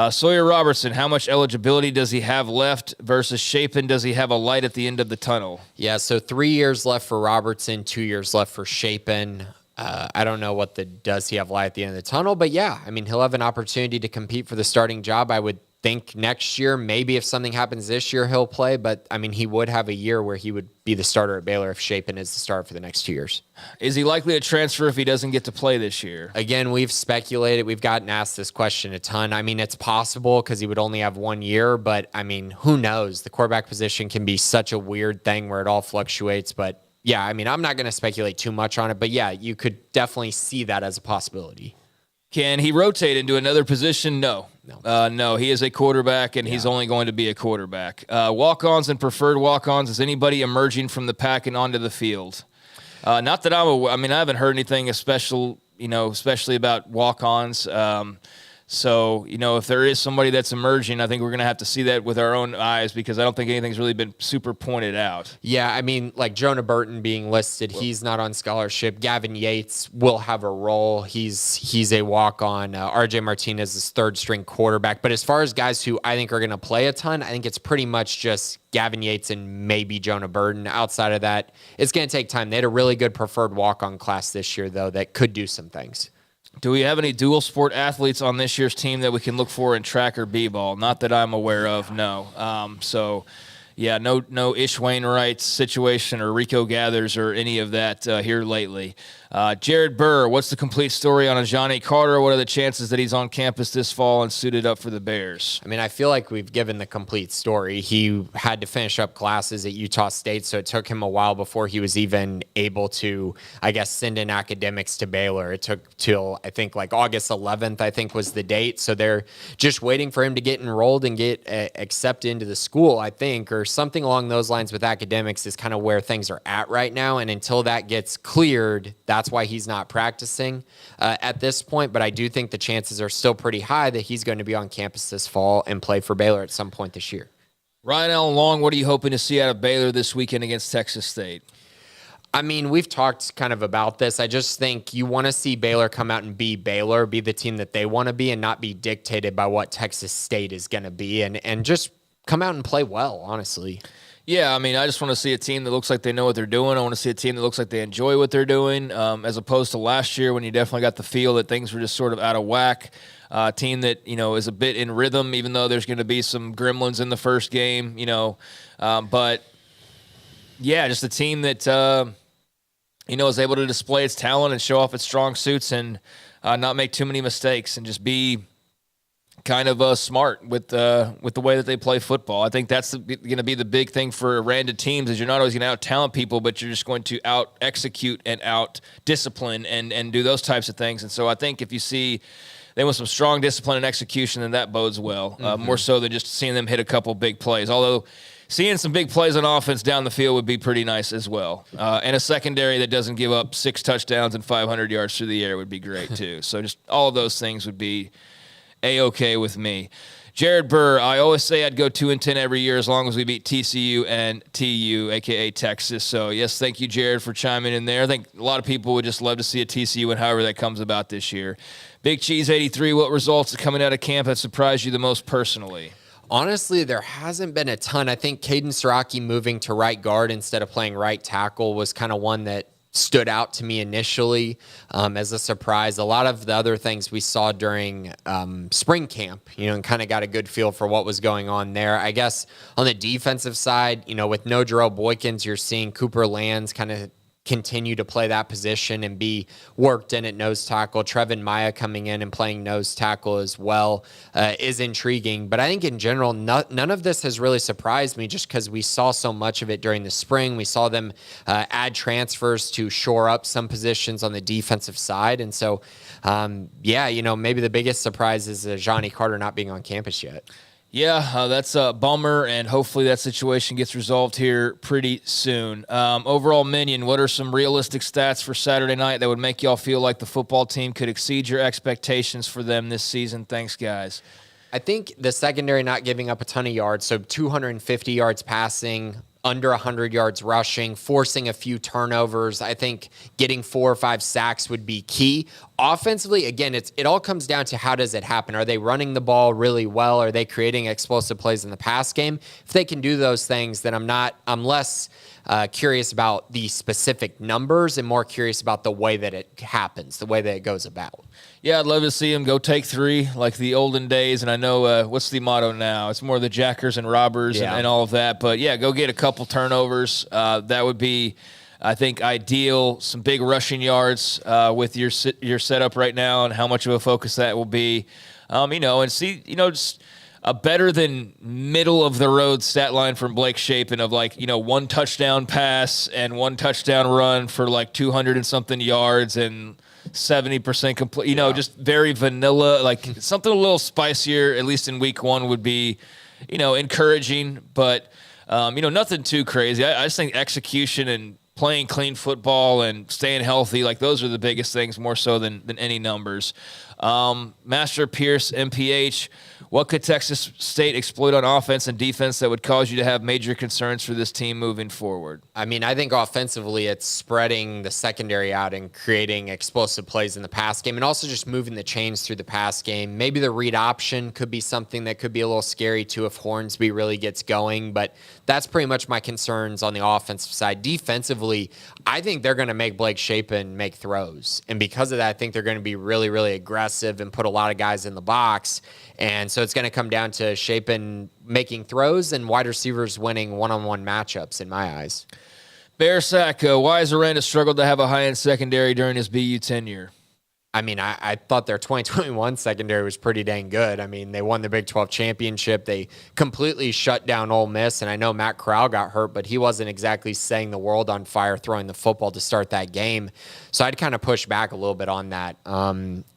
Sawyer Robertson, how much eligibility does he have left versus Chapin? Does he have a light at the end of the tunnel? Yeah, so 3 years left for Robertson, 2 years left for Chapin. I don't know what does he have light at the end of the tunnel, but yeah, he'll have an opportunity to compete for the starting job. I would think next year, maybe if something happens this year, he'll play, but he would have a year where he would be the starter at Baylor if Chapin is the starter for the next 2 years. Is he likely to transfer if he doesn't get to play this year? Again, we've speculated. We've gotten asked this question a ton. It's possible because he would only have 1 year, but who knows? The quarterback position can be such a weird thing where it all fluctuates, but yeah, I'm not going to speculate too much on it, but yeah, you could definitely see that as a possibility. Can he rotate into another position? No. No, he is a quarterback, and he's only going to be a quarterback. Walk-ons and preferred walk-ons, is anybody emerging from the pack and onto the field? Not that I'm aware. I haven't heard anything especially about walk-ons. So, if there is somebody that's emerging, I think we're going to have to see that with our own eyes because I don't think anything's really been super pointed out. Yeah, like Jonah Burton being listed, he's not on scholarship. Gavin Yates will have a role. He's a walk-on. RJ Martinez is third-string quarterback. But as far as guys who I think are going to play a ton, I think it's pretty much just Gavin Yates and maybe Jonah Burton. Outside of that, it's going to take time. They had a really good preferred walk-on class this year, though, that could do some things. Do we have any dual sport athletes on this year's team that we can look for in track or b-ball? Not that I'm aware of, no. Yeah, no Ish Wainwright situation or Rico Gathers or any of that here lately. Jared Burr, what's the complete story on Ajani Carter? What are the chances that he's on campus this fall and suited up for the Bears? I feel like we've given the complete story. He had to finish up classes at Utah State, so it took him a while before he was even able to, send in academics to Baylor. It took till, I think, August 11th, I think, was the date. So they're just waiting for him to get enrolled and get accepted into the school, I think, or something along those lines with academics is kind of where things are at right now. And until that gets cleared, that's why he's not practicing at this point. But I do think the chances are still pretty high that he's going to be on campus this fall and play for Baylor at some point this year. Ryan Allen Long, what are you hoping to see out of Baylor this weekend against Texas State? We've talked kind of about this. I just think you want to see Baylor come out and be Baylor, be the team that they want to be and not be dictated by what Texas State is going to be and just come out and play well, honestly. Yeah, I just want to see a team that looks like they know what they're doing. I want to see a team that looks like they enjoy what they're doing, as opposed to last year when you definitely got the feel that things were just sort of out of whack. Team that, is a bit in rhythm, even though there's going to be some gremlins in the first game, But, yeah, just a team that, is able to display its talent and show off its strong suits and not make too many mistakes and just be kind of smart with the way that they play football. I think that's going to be the big thing for random teams is you're not always going to out-talent people, but you're just going to out-execute and out-discipline and do those types of things. And so I think if you see them with some strong discipline and execution, then that bodes well, more so than just seeing them hit a couple big plays. Although seeing some big plays on offense down the field would be pretty nice as well. And a secondary that doesn't give up 6 touchdowns and 500 yards through the air would be great too. So just all of those things would be A-okay with me. Jared Burr, I always say I'd go 2-10 every year as long as we beat TCU and TU, a.k.a. Texas. So, yes, thank you, Jared, for chiming in there. I think a lot of people would just love to see a TCU and however that comes about this year. Big Cheese 83, what results coming out of camp have surprised you the most personally? Honestly, there hasn't been a ton. I think Caden Siraki moving to right guard instead of playing right tackle was kind of one that stood out to me initially as a surprise. A lot of the other things we saw during spring camp, and kind of got a good feel for what was going on there. I guess on the defensive side, with no Jarrell Boykins, you're seeing Cooper Lands kind of continue to play that position and be worked in at nose tackle. Trevin Maya coming in and playing nose tackle as well is intriguing. But I think in general, none of this has really surprised me just because we saw so much of it during the spring. We saw them add transfers to shore up some positions on the defensive side. And so, maybe the biggest surprise is Johnny Carter not being on campus yet. Yeah, that's a bummer, and hopefully that situation gets resolved here pretty soon. Overall, Minion, what are some realistic stats for Saturday night that would make y'all feel like the football team could exceed your expectations for them this season? Thanks, guys. I think the secondary not giving up a ton of yards, so 250 yards passing, under 100 yards rushing, forcing a few turnovers. I think getting 4 or 5 sacks would be key. Offensively, again, it all comes down to how does it happen? Are they running the ball really well? Are they creating explosive plays in the pass game? If they can do those things, then I'm less curious about the specific numbers and more curious about the way that it happens, the way that it goes about. Yeah, I'd love to see them go take 3 like the olden days. And I know what's the motto now? It's more the jackers and robbers and all of that. But, yeah, go get a couple turnovers. That would be, I think, ideal. Some big rushing yards with your setup right now and how much of a focus that will be. And see, just a better than middle of the road stat line from Blake Shapen of 1 touchdown pass and 1 touchdown run for 200 and something yards and 70% complete, just very vanilla, something a little spicier, at least in week 1 would be, encouraging, but, nothing too crazy. I just think execution and playing clean football and staying healthy, those are the biggest things more so than any numbers. Master Pierce, MPH, what could Texas State exploit on offense and defense that would cause you to have major concerns for this team moving forward? I mean, I think offensively it's spreading the secondary out and creating explosive plays in the pass game and also just moving the chains through the pass game. Maybe the read option could be something that could be a little scary too if Hornsby really gets going, but that's pretty much my concerns on the offensive side. Defensively, I think they're going to make Blake Shapen make throws. And because of that, I think they're going to be really, really aggressive and put a lot of guys in the box. And so it's going to come down to Shapen making throws and wide receivers winning one-on-one matchups in my eyes. Bear Sack, why has Aranda struggled to have a high-end secondary during his BU tenure? I mean, I thought their 2021 secondary was pretty dang good. I mean, they won the Big 12 championship. They completely shut down Ole Miss, and I know Matt Corral got hurt, but he wasn't exactly setting the world on fire throwing the football to start that game. So I'd kind of push back a little bit on that. I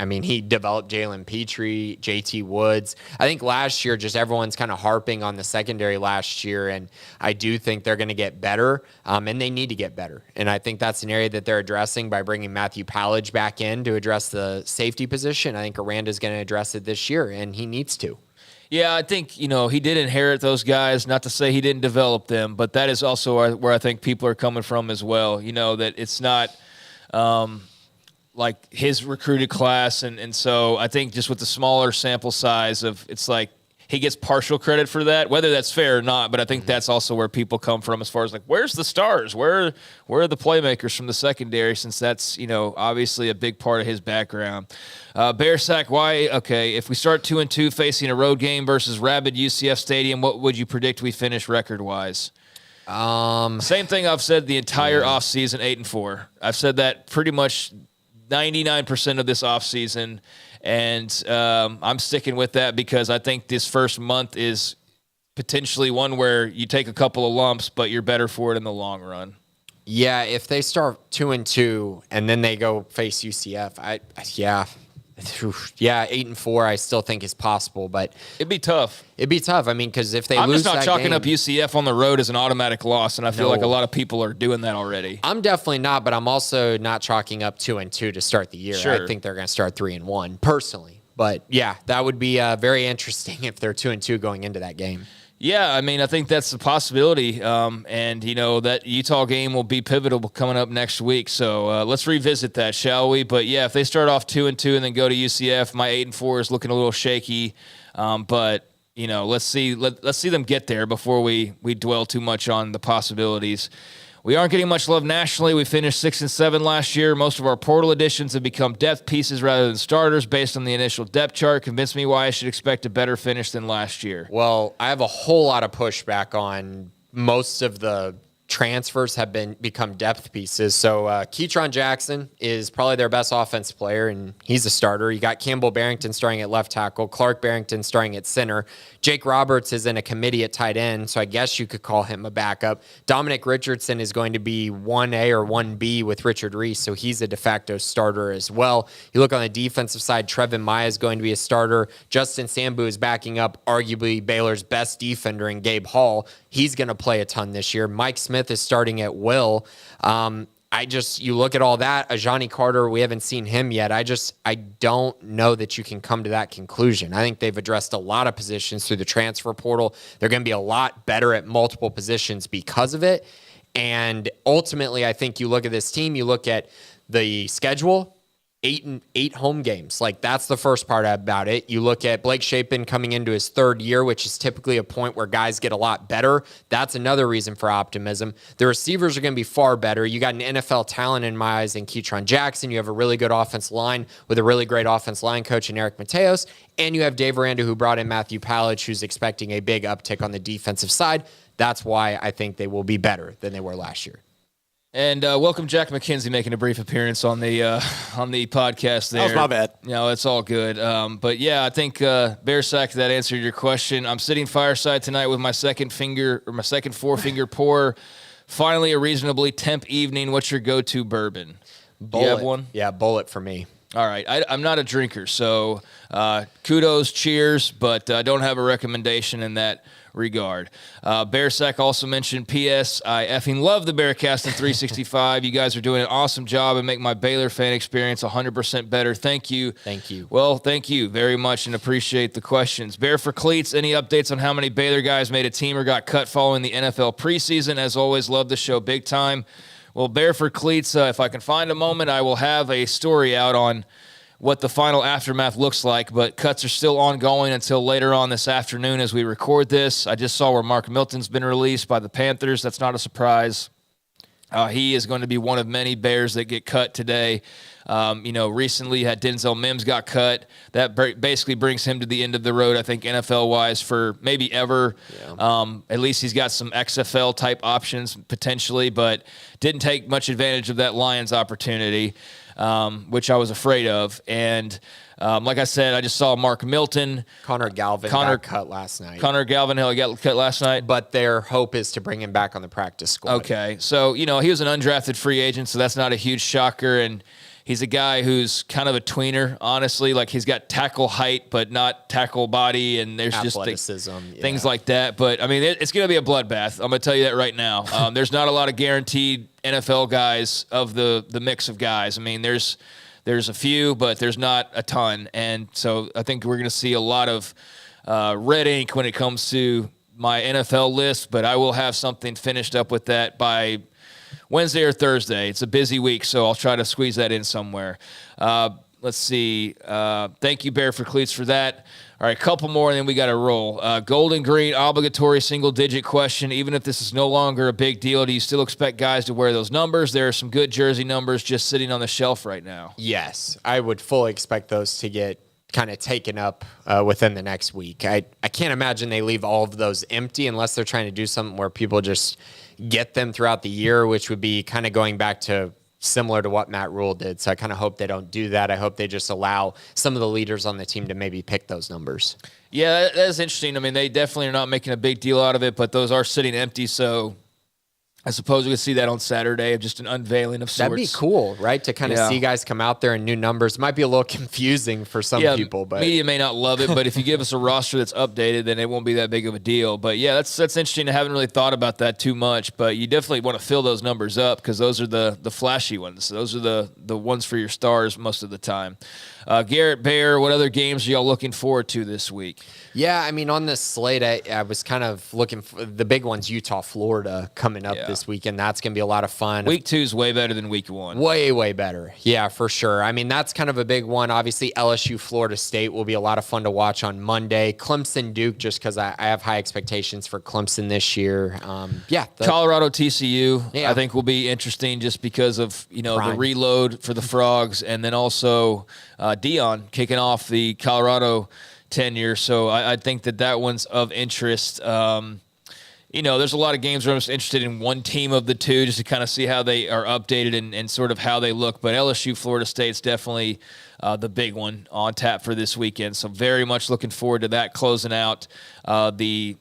mean, he developed Jalen Petrie, JT Woods. I think last year, just everyone's kind of harping on the secondary last year, and I do think they're going to get better, and they need to get better. And I think that's an area that they're addressing by bringing Matthew Pallage back in to address the safety position. I think Aranda's going to address it this year, and he needs to. Yeah, I think, he did inherit those guys. Not to say he didn't develop them, but that is also where I think people are coming from as well. That it's not like his recruited class. And so I think just with the smaller sample size it's like he gets partial credit for that, whether that's fair or not. But I think that's also where people come from as far as where's the stars? Where are the playmakers from the secondary? Since that's, obviously a big part of his background. Bear Sack, why? Okay, if we start 2-2 facing a road game versus rabid UCF Stadium, what would you predict we finish record-wise? Same thing I've said the entire offseason, 8-4. I've said that pretty much 99% of this offseason. And I'm sticking with that because I think this first month is potentially one where you take a couple of lumps, but you're better for it in the long run. Yeah, if they start 2-2 and then they go face UCF, 8-4 I still think is possible, but it'd be tough. I mean, because if they I'm lose just not that chalking game, up UCF on the road as an automatic loss, and I feel like a lot of people are doing that already. I'm definitely not, but I'm also not chalking up 2-2 to start the year. Sure. I think they're going to start 3-1 personally, but yeah, that would be very interesting if they're 2-2 going into that game. Yeah, I mean, I think that's a possibility, and that Utah game will be pivotal coming up next week. So let's revisit that, shall we? But yeah, if they start off 2-2 and then go to UCF, my 8-4 is looking a little shaky. But let's see them get there before we dwell too much on the possibilities. We aren't getting much love nationally. We finished 6-7 last year. Most of our portal additions have become depth pieces rather than starters based on the initial depth chart. Convince me why I should expect a better finish than last year. Well, I have a whole lot of pushback on most of the transfers have become depth pieces. So Keytron Jackson is probably their best offensive player, and he's a starter. You got Campbell Barrington starting at left tackle, Clark Barrington starting at center. Jake Roberts is in a committee at tight end, so I guess you could call him a backup. Dominic Richardson is going to be 1A or 1B with Richard Reese, so he's a de facto starter as well. You look on the defensive side, Trevin Maya is going to be a starter. Justin Sambu is backing up arguably Baylor's best defender in Gabe Hall. He's going to play a ton this year. Mike Smith is starting at will. You look at all that, Ajani Carter, we haven't seen him yet. I don't know that you can come to that conclusion. I think they've addressed a lot of positions through the transfer portal. They're going to be a lot better at multiple positions because of it. And ultimately, I think you look at this team, you look at the schedule, 8 home games. Like, that's the first part about it. You look at Blake Shapen coming into his third year, which is typically a point where guys get a lot better. That's another reason for optimism. The receivers are going to be far better. You got an NFL talent in my eyes in Keytron Jackson. You have a really good offense line with a really great offense line coach in Eric Mateos. And you have Dave Aranda, who brought in Matthew Pallich, who's expecting a big uptick on the defensive side. That's why I think they will be better than they were last year. And welcome Jack McKenzie making a brief appearance on the podcast there. That was my bad. No, it's all good. But yeah, I think Bear Sack, that answered your question. I'm sitting fireside tonight with my second four-finger pour. Finally, a reasonably temp evening. What's your go-to bourbon? Bullet. Do you have one? Yeah, Bullet for me. All right. I'm not a drinker, so kudos, cheers, but I don't have a recommendation in that regard. Bearsack also mentioned, P.S. I effing love the Bearcast in 365. You guys are doing an awesome job and make my Baylor fan experience 100% better. Thank you. Thank you. Well, thank you very much and appreciate the questions. Bear for Cleats, any updates on how many Baylor guys made a team or got cut following the NFL preseason? As always, love the show big time. Well, Bear for Cleats, if I can find a moment, I will have a story out on what the final aftermath looks like, but cuts are still ongoing until later on this afternoon as we record this. I just saw where Mark Milton's been released by the Panthers. That's not a surprise. He is going to be one of many Bears that get cut today. Recently had Denzel Mims got cut. That basically brings him to the end of the road, I think, NFL-wise, for maybe ever. Yeah. At least he's got some XFL-type options potentially, but didn't take much advantage of that Lions opportunity, which I was afraid of. And like I said, I just saw Mark Milton. Connor Galvin got cut last night. Connor Galvin got cut last night. But their hope is to bring him back on the practice squad. Okay. So, he was an undrafted free agent, so that's not a huge shocker. And he's a guy who's kind of a tweener, honestly. Like, he's got tackle height, but not tackle body, and there's athleticism, just things like that. But, I mean, it's going to be a bloodbath. I'm going to tell you that right now. There's not a lot of guaranteed NFL guys of the mix of guys. I mean, there's a few, but there's not a ton. And so I think we're going to see a lot of red ink when it comes to my NFL list, but I will have something finished up with that by Wednesday or Thursday. It's a busy week, so I'll try to squeeze that in somewhere. Let's see. Thank you, Bear for Cleats, for that. All right, a couple more, and then we got to roll. Golden Green, obligatory single-digit question. Even if this is no longer a big deal, do you still expect guys to wear those numbers? There are some good jersey numbers just sitting on the shelf right now. Yes, I would fully expect those to get kind of taken up within the next week. I can't imagine they leave all of those empty unless they're trying to do something where people just get them throughout the year, which would be kind of going back to similar to what Matt Rule did. So I kind of hope they don't do that. I hope they just allow some of the leaders on the team to maybe pick those numbers. Yeah, that is interesting. I mean, they definitely are not making a big deal out of it, but those are sitting empty, so I suppose we could see that on Saturday, of just an unveiling of sorts. That'd be cool, right? To kind of see guys come out there in new numbers. It might be a little confusing for some people, but media may not love it. But if you give us a roster that's updated, then it won't be that big of a deal. But yeah, that's interesting. I haven't really thought about that too much. But you definitely want to fill those numbers up because those are the flashy ones. Those are the ones for your stars most of the time. Garrett Bear, what other games are y'all looking forward to this week? Yeah, I mean, on this slate, I was kind of looking for the big ones, Utah, Florida, coming up this this weekend. That's going to be a lot of fun. Week 2 is way better than week 1. Way, way better. Yeah, for sure. I mean, that's kind of a big one. Obviously, LSU, Florida State will be a lot of fun to watch on Monday. Clemson, Duke, just because I have high expectations for Clemson this year. Colorado, TCU, Yeah. I think will be interesting just because of, Prime. the reload for the Frogs, and then also Dion kicking off the Colorado tenure. So I think that one's of interest. There's a lot of games where I'm just interested in one team of the two just to kind of see how they are updated and sort of how they look. But LSU, Florida State's definitely the big one on tap for this weekend. So very much looking forward to that closing out the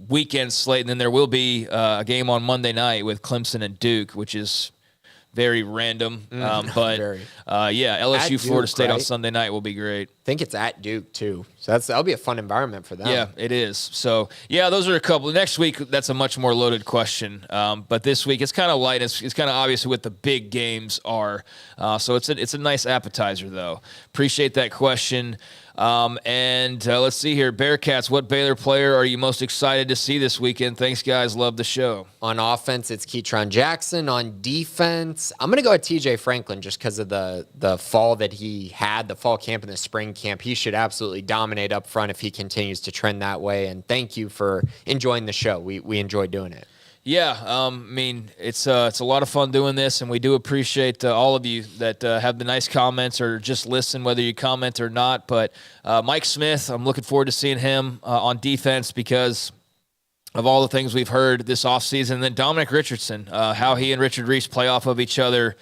weekend slate. And then there will be a game on Monday night with Clemson and Duke, which is very random. LSU, Duke, Florida State on right? Sunday night will be great. I think it's at Duke, too. So that'll be a fun environment for them. Yeah, it is. So, those are a couple. Next week, that's a much more loaded question. But this week, it's kind of light. It's kind of obvious what the big games are. So it's a nice appetizer, though. Appreciate that question. Let's see here. Bearcats, what Baylor player are you most excited to see this weekend? Thanks, guys. Love the show. On offense, it's Ketron Jackson. On defense, I'm going to go with TJ Franklin just because of the fall that he had, the fall camp and the spring camp. He should absolutely dominate up front if he continues to trend that way. And thank you for enjoying the show. We enjoy doing it. Yeah, it's a lot of fun doing this, and we do appreciate all of you that have the nice comments or just listen, whether you comment or not. But Mike Smith, I'm looking forward to seeing him on defense because of all the things we've heard this offseason. And then Dominic Richardson, how he and Richard Reese play off of each other.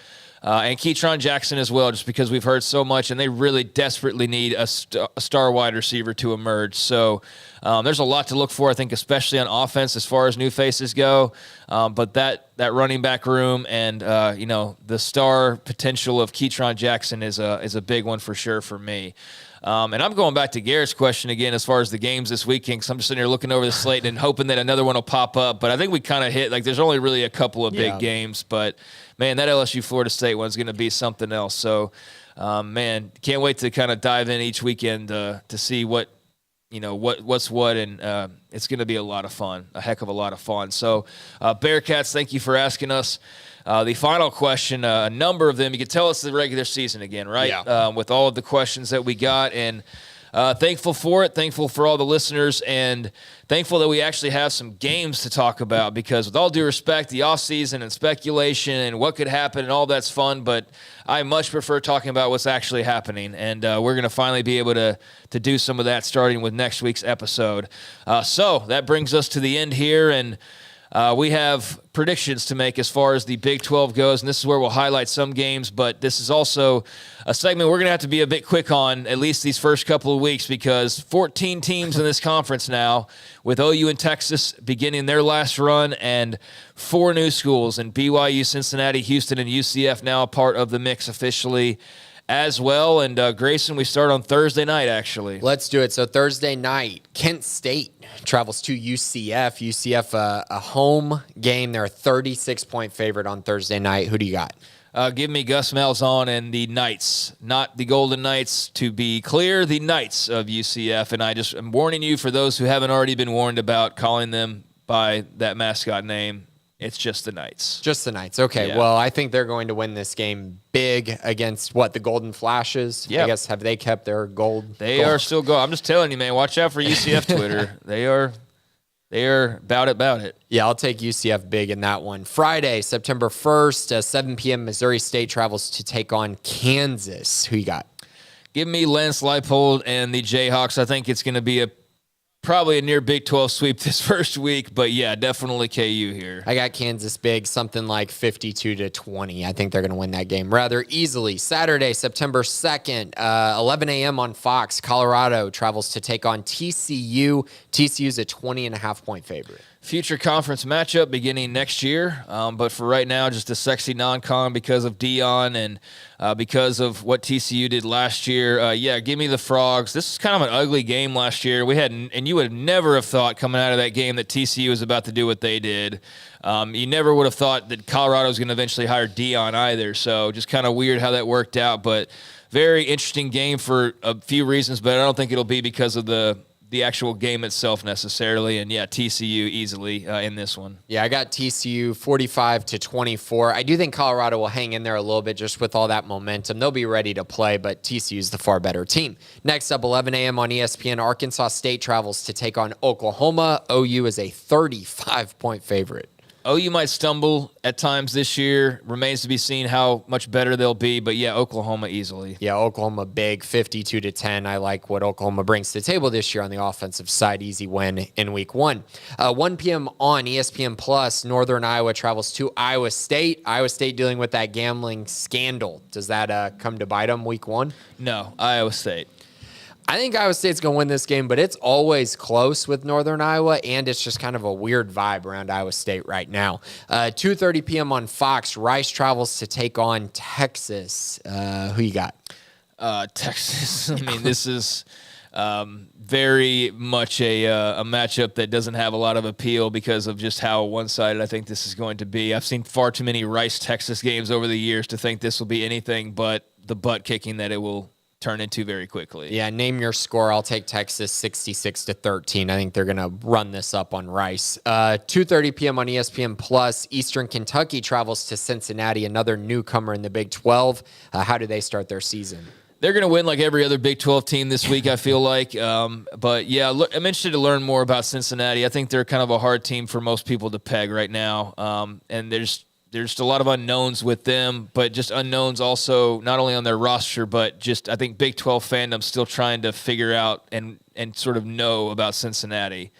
And Ketron Jackson as well, just because we've heard so much, and they really desperately need a star wide receiver to emerge. So there's a lot to look for, I think, especially on offense as far as new faces go. But that running back room and the star potential of Ketron Jackson is a big one for sure for me. And I'm going back to Garrett's question again as far as the games this weekend, because I'm just sitting here looking over the slate and hoping that another one will pop up. But I think we kind of hit, there's only really a couple of big games. But, man, that LSU Florida State one's going to be something else. So, can't wait to kind of dive in each weekend to see what's what, and it's going to be a lot of fun, a heck of a lot of fun. So, Bearcats, thank you for asking us. The final question, a number of them, you can tell it's the regular season again, right? Yeah. With all of the questions that we got, and thankful for it, thankful for all the listeners, and thankful that we actually have some games to talk about, because with all due respect, the offseason and speculation and what could happen and all that's fun, but I much prefer talking about what's actually happening, and we're going to finally be able to do some of that starting with next week's episode. So that brings us to the end here, and we have predictions to make as far as the Big 12 goes, and this is where we'll highlight some games, but this is also a segment we're going to have to be a bit quick on, at least these first couple of weeks, because 14 teams in this conference now, with OU and Texas beginning their last run, and 4 new schools, and BYU, Cincinnati, Houston, and UCF now a part of the mix officially as well. And Grayson, we start on Thursday night, actually. Let's do it. So Thursday night, Kent State travels to UCF. UCF, a home game. They're a 36-point favorite on Thursday night. Who do you got? Give me Gus Malzahn and the Knights, not the Golden Knights, to be clear, the Knights of UCF. And I'm warning you, for those who haven't already been warned about calling them by that mascot name, it's just the Knights. Just the Knights. Okay. Yeah. Well, I think they're going to win this game big against the Golden Flashes. Yeah. I guess, have they kept their gold? They are still going. I'm just telling you, man, watch out for UCF Twitter. They are about it. Yeah, I'll take UCF big in that one. Friday, September 1st, 7 p.m., Missouri State travels to take on Kansas. Who you got? Give me Lance Leipold and the Jayhawks. I think it's going to be probably a near Big 12 sweep this first week, but yeah, definitely KU here. I got Kansas big, something like 52-20. I think they're going to win that game rather easily. Saturday, September 2nd, 11 a.m. on Fox, Colorado travels to take on TCU. TCU's a 20.5-point favorite. Future conference matchup beginning next year, but for right now, just a sexy non-con because of Dion and because of what TCU did last year. Give me the Frogs. This is kind of an ugly game last year. And you would never have thought coming out of that game that TCU was about to do what they did. You never would have thought that Colorado was going to eventually hire Dion either. So just kind of weird how that worked out, but very interesting game for a few reasons. But I don't think it'll be because of the the actual game itself necessarily. And yeah, TCU easily in this one. Yeah, I got TCU 45-24. I do think Colorado will hang in there a little bit just with all that momentum. They'll be ready to play, but TCU is the far better team. Next up, 11 a.m. on ESPN, Arkansas State travels to take on Oklahoma. OU is a 35-point favorite. OU might stumble at times this year. Remains to be seen how much better they'll be. But, yeah, Oklahoma easily. Yeah, Oklahoma big, 52-10. I like what Oklahoma brings to the table this year on the offensive side. Easy win in week 1. 1 p.m. on ESPN Plus, Northern Iowa travels to Iowa State. Iowa State dealing with that gambling scandal. Does that come to bite them week 1? No, Iowa State. I think Iowa State's going to win this game, but it's always close with Northern Iowa, and it's just kind of a weird vibe around Iowa State right now. 2:30 p.m. on Fox, Rice travels to take on Texas. Who you got? Texas. I mean, this is very much a matchup that doesn't have a lot of appeal because of just how one-sided I think this is going to be. I've seen far too many Rice-Texas games over the years to think this will be anything but the butt-kicking that it will turn into very quickly. Yeah, name your score. I'll take Texas 66-13. I think they're going to run this up on Rice. 2:30 p.m. on ESPN Plus, Eastern Kentucky travels to Cincinnati, another newcomer in the Big 12. How do they start their season? They're going to win like every other Big 12 team this week, I feel like. But, yeah, look, I'm interested to learn more about Cincinnati. I think they're kind of a hard team for most people to peg right now. And there's a lot of unknowns with them, but just unknowns also not only on their roster, but just I think Big 12 fandom still trying to figure out and sort of know about Cincinnati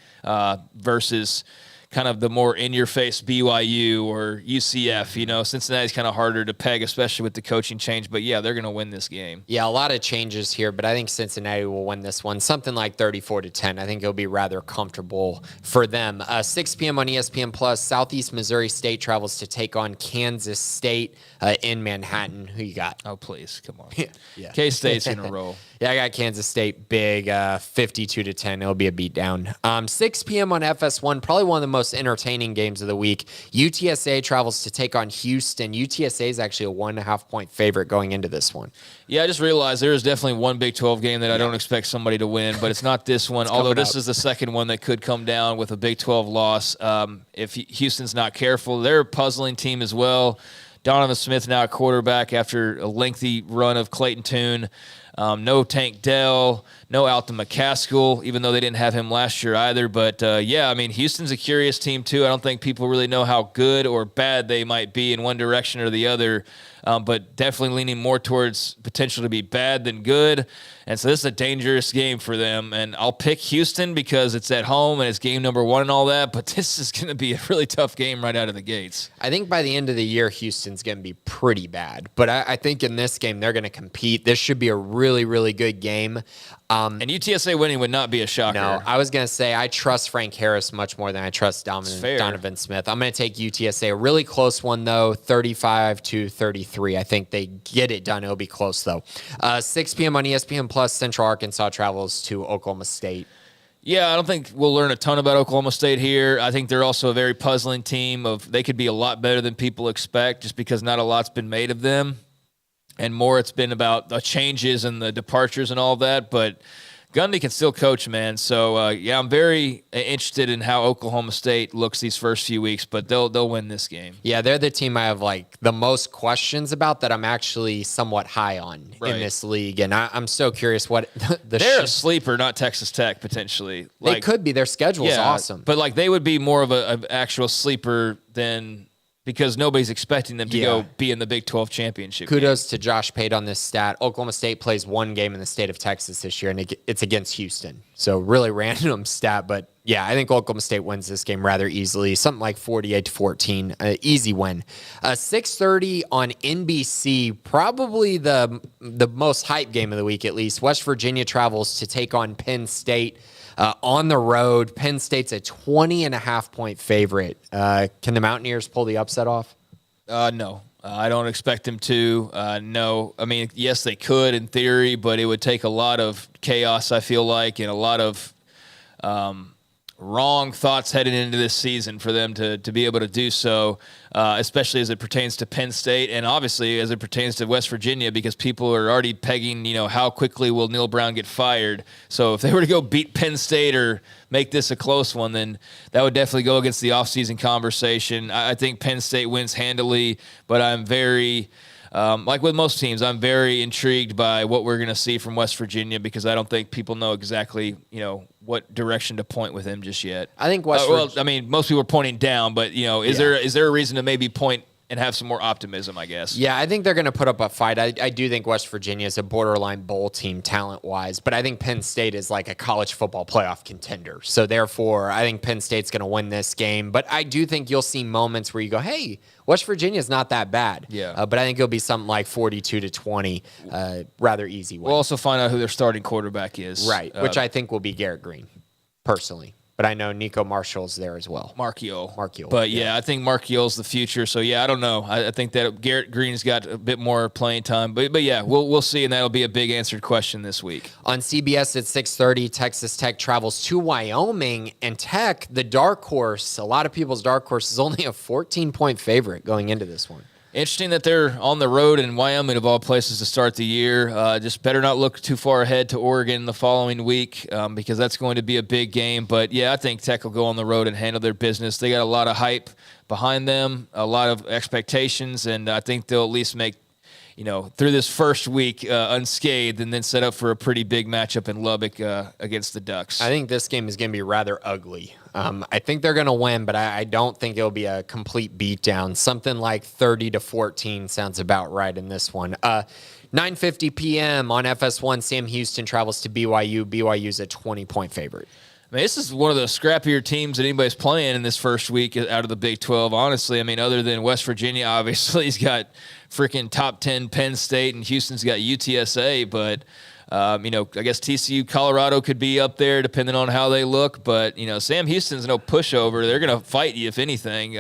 versus kind of the more in-your-face BYU or UCF. You know, Cincinnati's kind of harder to peg, especially with the coaching change. But, yeah, they're going to win this game. Yeah, a lot of changes here, but I think Cincinnati will win this one. Something like 34-10. I think it'll be rather comfortable for them. 6 p.m. on ESPN Plus, Southeast Missouri State travels to take on Kansas State in Manhattan. Who you got? Oh, please. Come on. Yeah. K-State's going to roll. Yeah, I got Kansas State big, 52-10. It'll be a beatdown. 6 p.m. on FS1, probably one of the most entertaining games of the week. UTSA travels to take on Houston. UTSA is actually a 1.5-point favorite going into this one. Yeah, I just realized there is definitely one Big 12 game that I don't expect somebody to win, but it's not this one, although this is the second one that could come down with a Big 12 loss. If Houston's not careful, they're a puzzling team as well. Donovan Smith now at quarterback after a lengthy run of Clayton Tune. No Tank Dell, no Alton McCaskill, even though they didn't have him last year either. But, yeah, I mean, Houston's a curious team, too. I don't think people really know how good or bad they might be in one direction or the other, but definitely leaning more towards potential to be bad than good. And so this is a dangerous game for them. And I'll pick Houston because it's at home and it's game number 1 and all that, but this is going to be a really tough game right out of the gates. I think by the end of the year, Houston's going to be pretty bad. But I think in this game, they're going to compete. This should be a really, really good game. And UTSA winning would not be a shocker. No, I was going to say I trust Frank Harris much more than I trust Donovan Smith. I'm going to take UTSA. A really close one, though, 35-33. I think they get it done. It'll be close, though. 6 p.m. on ESPN Plus, Central Arkansas travels to Oklahoma State. Yeah, I don't think we'll learn a ton about Oklahoma State here. I think they're also a very puzzling team. They could be a lot better than people expect just because not a lot's been made of them. And more it's been about the changes and the departures and all that. But Gundy can still coach, man. So, yeah, I'm very interested in how Oklahoma State looks these first few weeks, but they'll win this game. Yeah, they're the team I have, like, the most questions about that I'm actually somewhat high on in this league. And I'm so curious what They're a sleeper, not Texas Tech, potentially. They could be. Their schedule is awesome. But, like, they would be more of an actual sleeper than – because nobody's expecting them to go be in the Big 12 championship. Kudos to Josh Pate on this stat. Oklahoma State plays one game in the state of Texas this year, and it's against Houston. So really random stat, but yeah, I think Oklahoma State wins this game rather easily. Something like 48-14, easy win. 6:30 on NBC, probably the most hype game of the week at least. West Virginia travels to take on Penn State. On the road, Penn State's a 20.5-point favorite. Can the Mountaineers pull the upset off? No. I don't expect them to. No. I mean, yes, they could in theory, but it would take a lot of chaos, I feel like, and a lot of wrong thoughts heading into this season for them to be able to do so, especially as it pertains to Penn State and obviously as it pertains to West Virginia, because people are already pegging, how quickly will Neil Brown get fired. So if they were to go beat Penn State or make this a close one, then that would definitely go against the offseason conversation. I think Penn State wins handily, but I'm very... like with most teams, I'm very intrigued by what we're going to see from West Virginia, because I don't think people know exactly, what direction to point with him just yet. I think most people are pointing down, but, is there a reason to maybe point and have some more optimism, I guess? Yeah, I think they're going to put up a fight. I do think West Virginia is a borderline bowl team talent-wise, but I think Penn State is like a college football playoff contender. So therefore, I think Penn State's going to win this game. But I do think you'll see moments where you go, hey, West Virginia's not that bad. Yeah. But I think it'll be something like 42-20, rather easy win. We'll also find out who their starting quarterback is. Right, which I think will be Garrett Green, personally. But I know Nico Marshall's there as well. Marchiol. But yeah, I think Marchiol's the future. So yeah, I don't know. I think that Garrett Green's got a bit more playing time. But yeah, we'll see, and that'll be a big answered question this week. On CBS at 6:30, Texas Tech travels to Wyoming, and Tech, the dark horse, a lot of people's dark horse, is only a 14-point favorite going into this one. Interesting that they're on the road in Wyoming, of all places, to start the year. Just better not look too far ahead to Oregon the following week, because that's going to be a big game. But, yeah, I think Tech will go on the road and handle their business. They got a lot of hype behind them, a lot of expectations, and I think they'll at least make, through this first week unscathed, and then set up for a pretty big matchup in Lubbock against the Ducks. I think this game is going to be rather ugly. I think they're going to win, but I don't think it'll be a complete beatdown. Something like 30-14 sounds about right in this one. 9:50 p.m. on FS1, Sam Houston travels to BYU. BYU's a 20-point favorite. I mean, this is one of the scrappier teams that anybody's playing in this first week out of the Big 12, honestly. I mean, other than West Virginia, obviously, he's got freaking top 10 Penn State, and Houston's got UTSA, but I guess TCU, Colorado could be up there depending on how they look. But, Sam Houston's no pushover. They're going to fight you, if anything.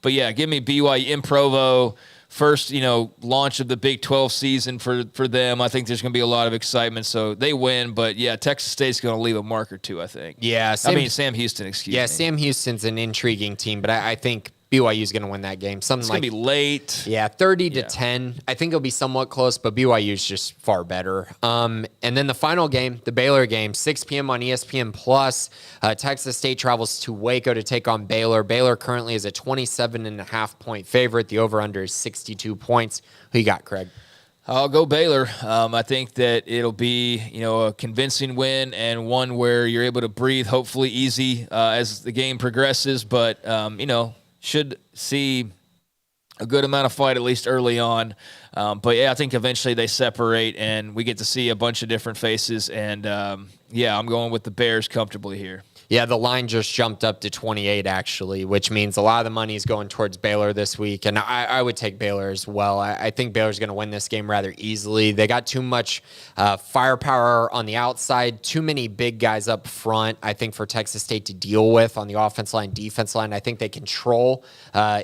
But, yeah, give me BYU in Provo. First, launch of the Big 12 season for them. I think there's going to be a lot of excitement. So they win. But, yeah, Texas State's going to leave a mark or two, I think. Yeah. Sam Houston, excuse me. Yeah, Sam Houston's an intriguing team, but I think BYU's going to win that game. It's going to be late. Yeah, 30-10. I think it'll be somewhat close, but BYU's just far better. And then the final game, the Baylor game, 6 p.m. on ESPN+. Texas State travels to Waco to take on Baylor. Baylor currently is a 27.5-point favorite. The over-under is 62 points. Who you got, Craig? I'll go Baylor. I think that it'll be, a convincing win, and one where you're able to breathe, hopefully easy as the game progresses. But, should see a good amount of fight, at least early on. But, yeah, I think eventually they separate, and we get to see a bunch of different faces. And, I'm going with the Bears comfortably here. Yeah, the line just jumped up to 28, actually, which means a lot of the money is going towards Baylor this week. And I would take Baylor as well. I think Baylor's going to win this game rather easily. They got too much firepower on the outside, too many big guys up front, I think, for Texas State to deal with on the offense line, defense line. I think they control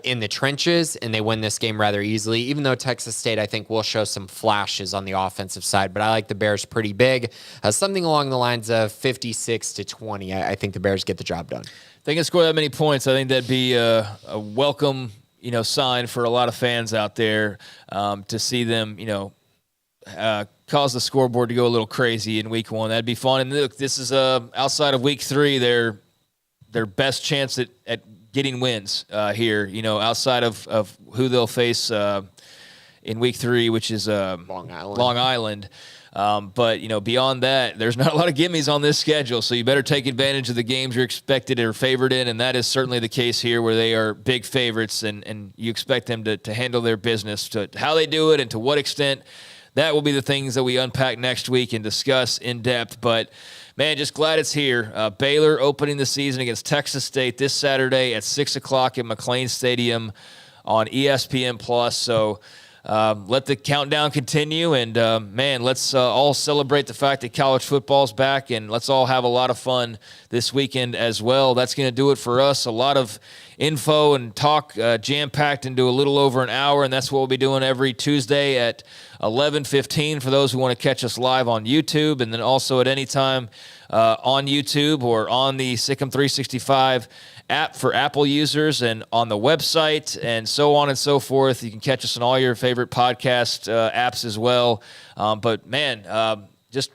in the trenches, and they win this game rather easily, even though Texas State, I think, will show some flashes on the offensive side. But I like the Bears pretty big. Something along the lines of 56-20. I think the Bears get the job done. They can score that many points. I think that'd be a welcome, sign for a lot of fans out there to see them, cause the scoreboard to go a little crazy in week one. That'd be fun. And look, this is outside of week 3, their best chance at getting wins here. Outside of who they'll face in week 3, which is Long Island. But, beyond that, there's not a lot of gimmies on this schedule, so you better take advantage of the games you're expected or favored in, and that is certainly the case here, where they are big favorites, and you expect them to handle their business. To how they do it and to what extent, that will be the things that we unpack next week and discuss in depth. But, man, just glad it's here. Baylor opening the season against Texas State this Saturday at 6 o'clock at McLean Stadium on ESPN+. So, let the countdown continue, and, man, let's all celebrate the fact that college football's back, and let's all have a lot of fun this weekend as well. That's going to do it for us. A lot of info and talk jam-packed into a little over an hour, and that's what we'll be doing every Tuesday at 11:15 for those who want to catch us live on YouTube, and then also at any time on YouTube or on the Sikkim 365 app for Apple users and on the website and so on and so forth. You can catch us on all your favorite podcast apps as well. But man, just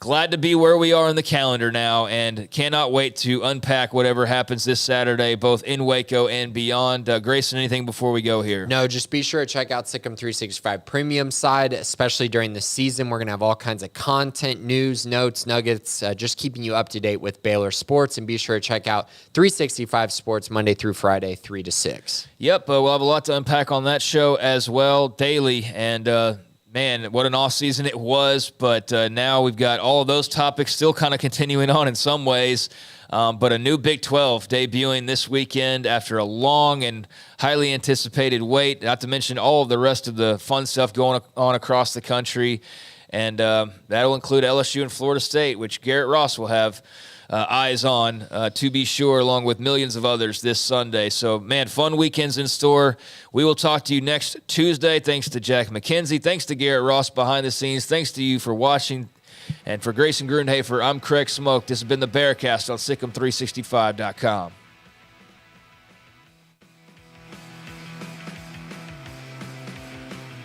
glad to be where we are in the calendar now, and cannot wait to unpack whatever happens this Saturday, both in Waco and beyond. Grayson, anything before we go here? No, just be sure to check out Sikkim 365 Premium side, especially during the season. We're going to have all kinds of content, news, notes, nuggets, just keeping you up to date with Baylor sports. And be sure to check out 365 Sports Monday through Friday, 3 to 6. Yep, we'll have a lot to unpack on that show as well, daily, and man, what an offseason it was, but now we've got all of those topics still kind of continuing on in some ways, but a new Big 12 debuting this weekend after a long and highly anticipated wait, not to mention all of the rest of the fun stuff going on across the country, and that'll include LSU and Florida State, which Garrett Ross will have eyes on, to be sure, along with millions of others this Sunday. So, man, fun weekends in store. We will talk to you next Tuesday. Thanks to Jack McKenzie. Thanks to Garrett Ross behind the scenes. Thanks to you for watching. And for Grayson Grundhoefer, I'm Craig Smoak. This has been the Bearcast on Sikkim365.com.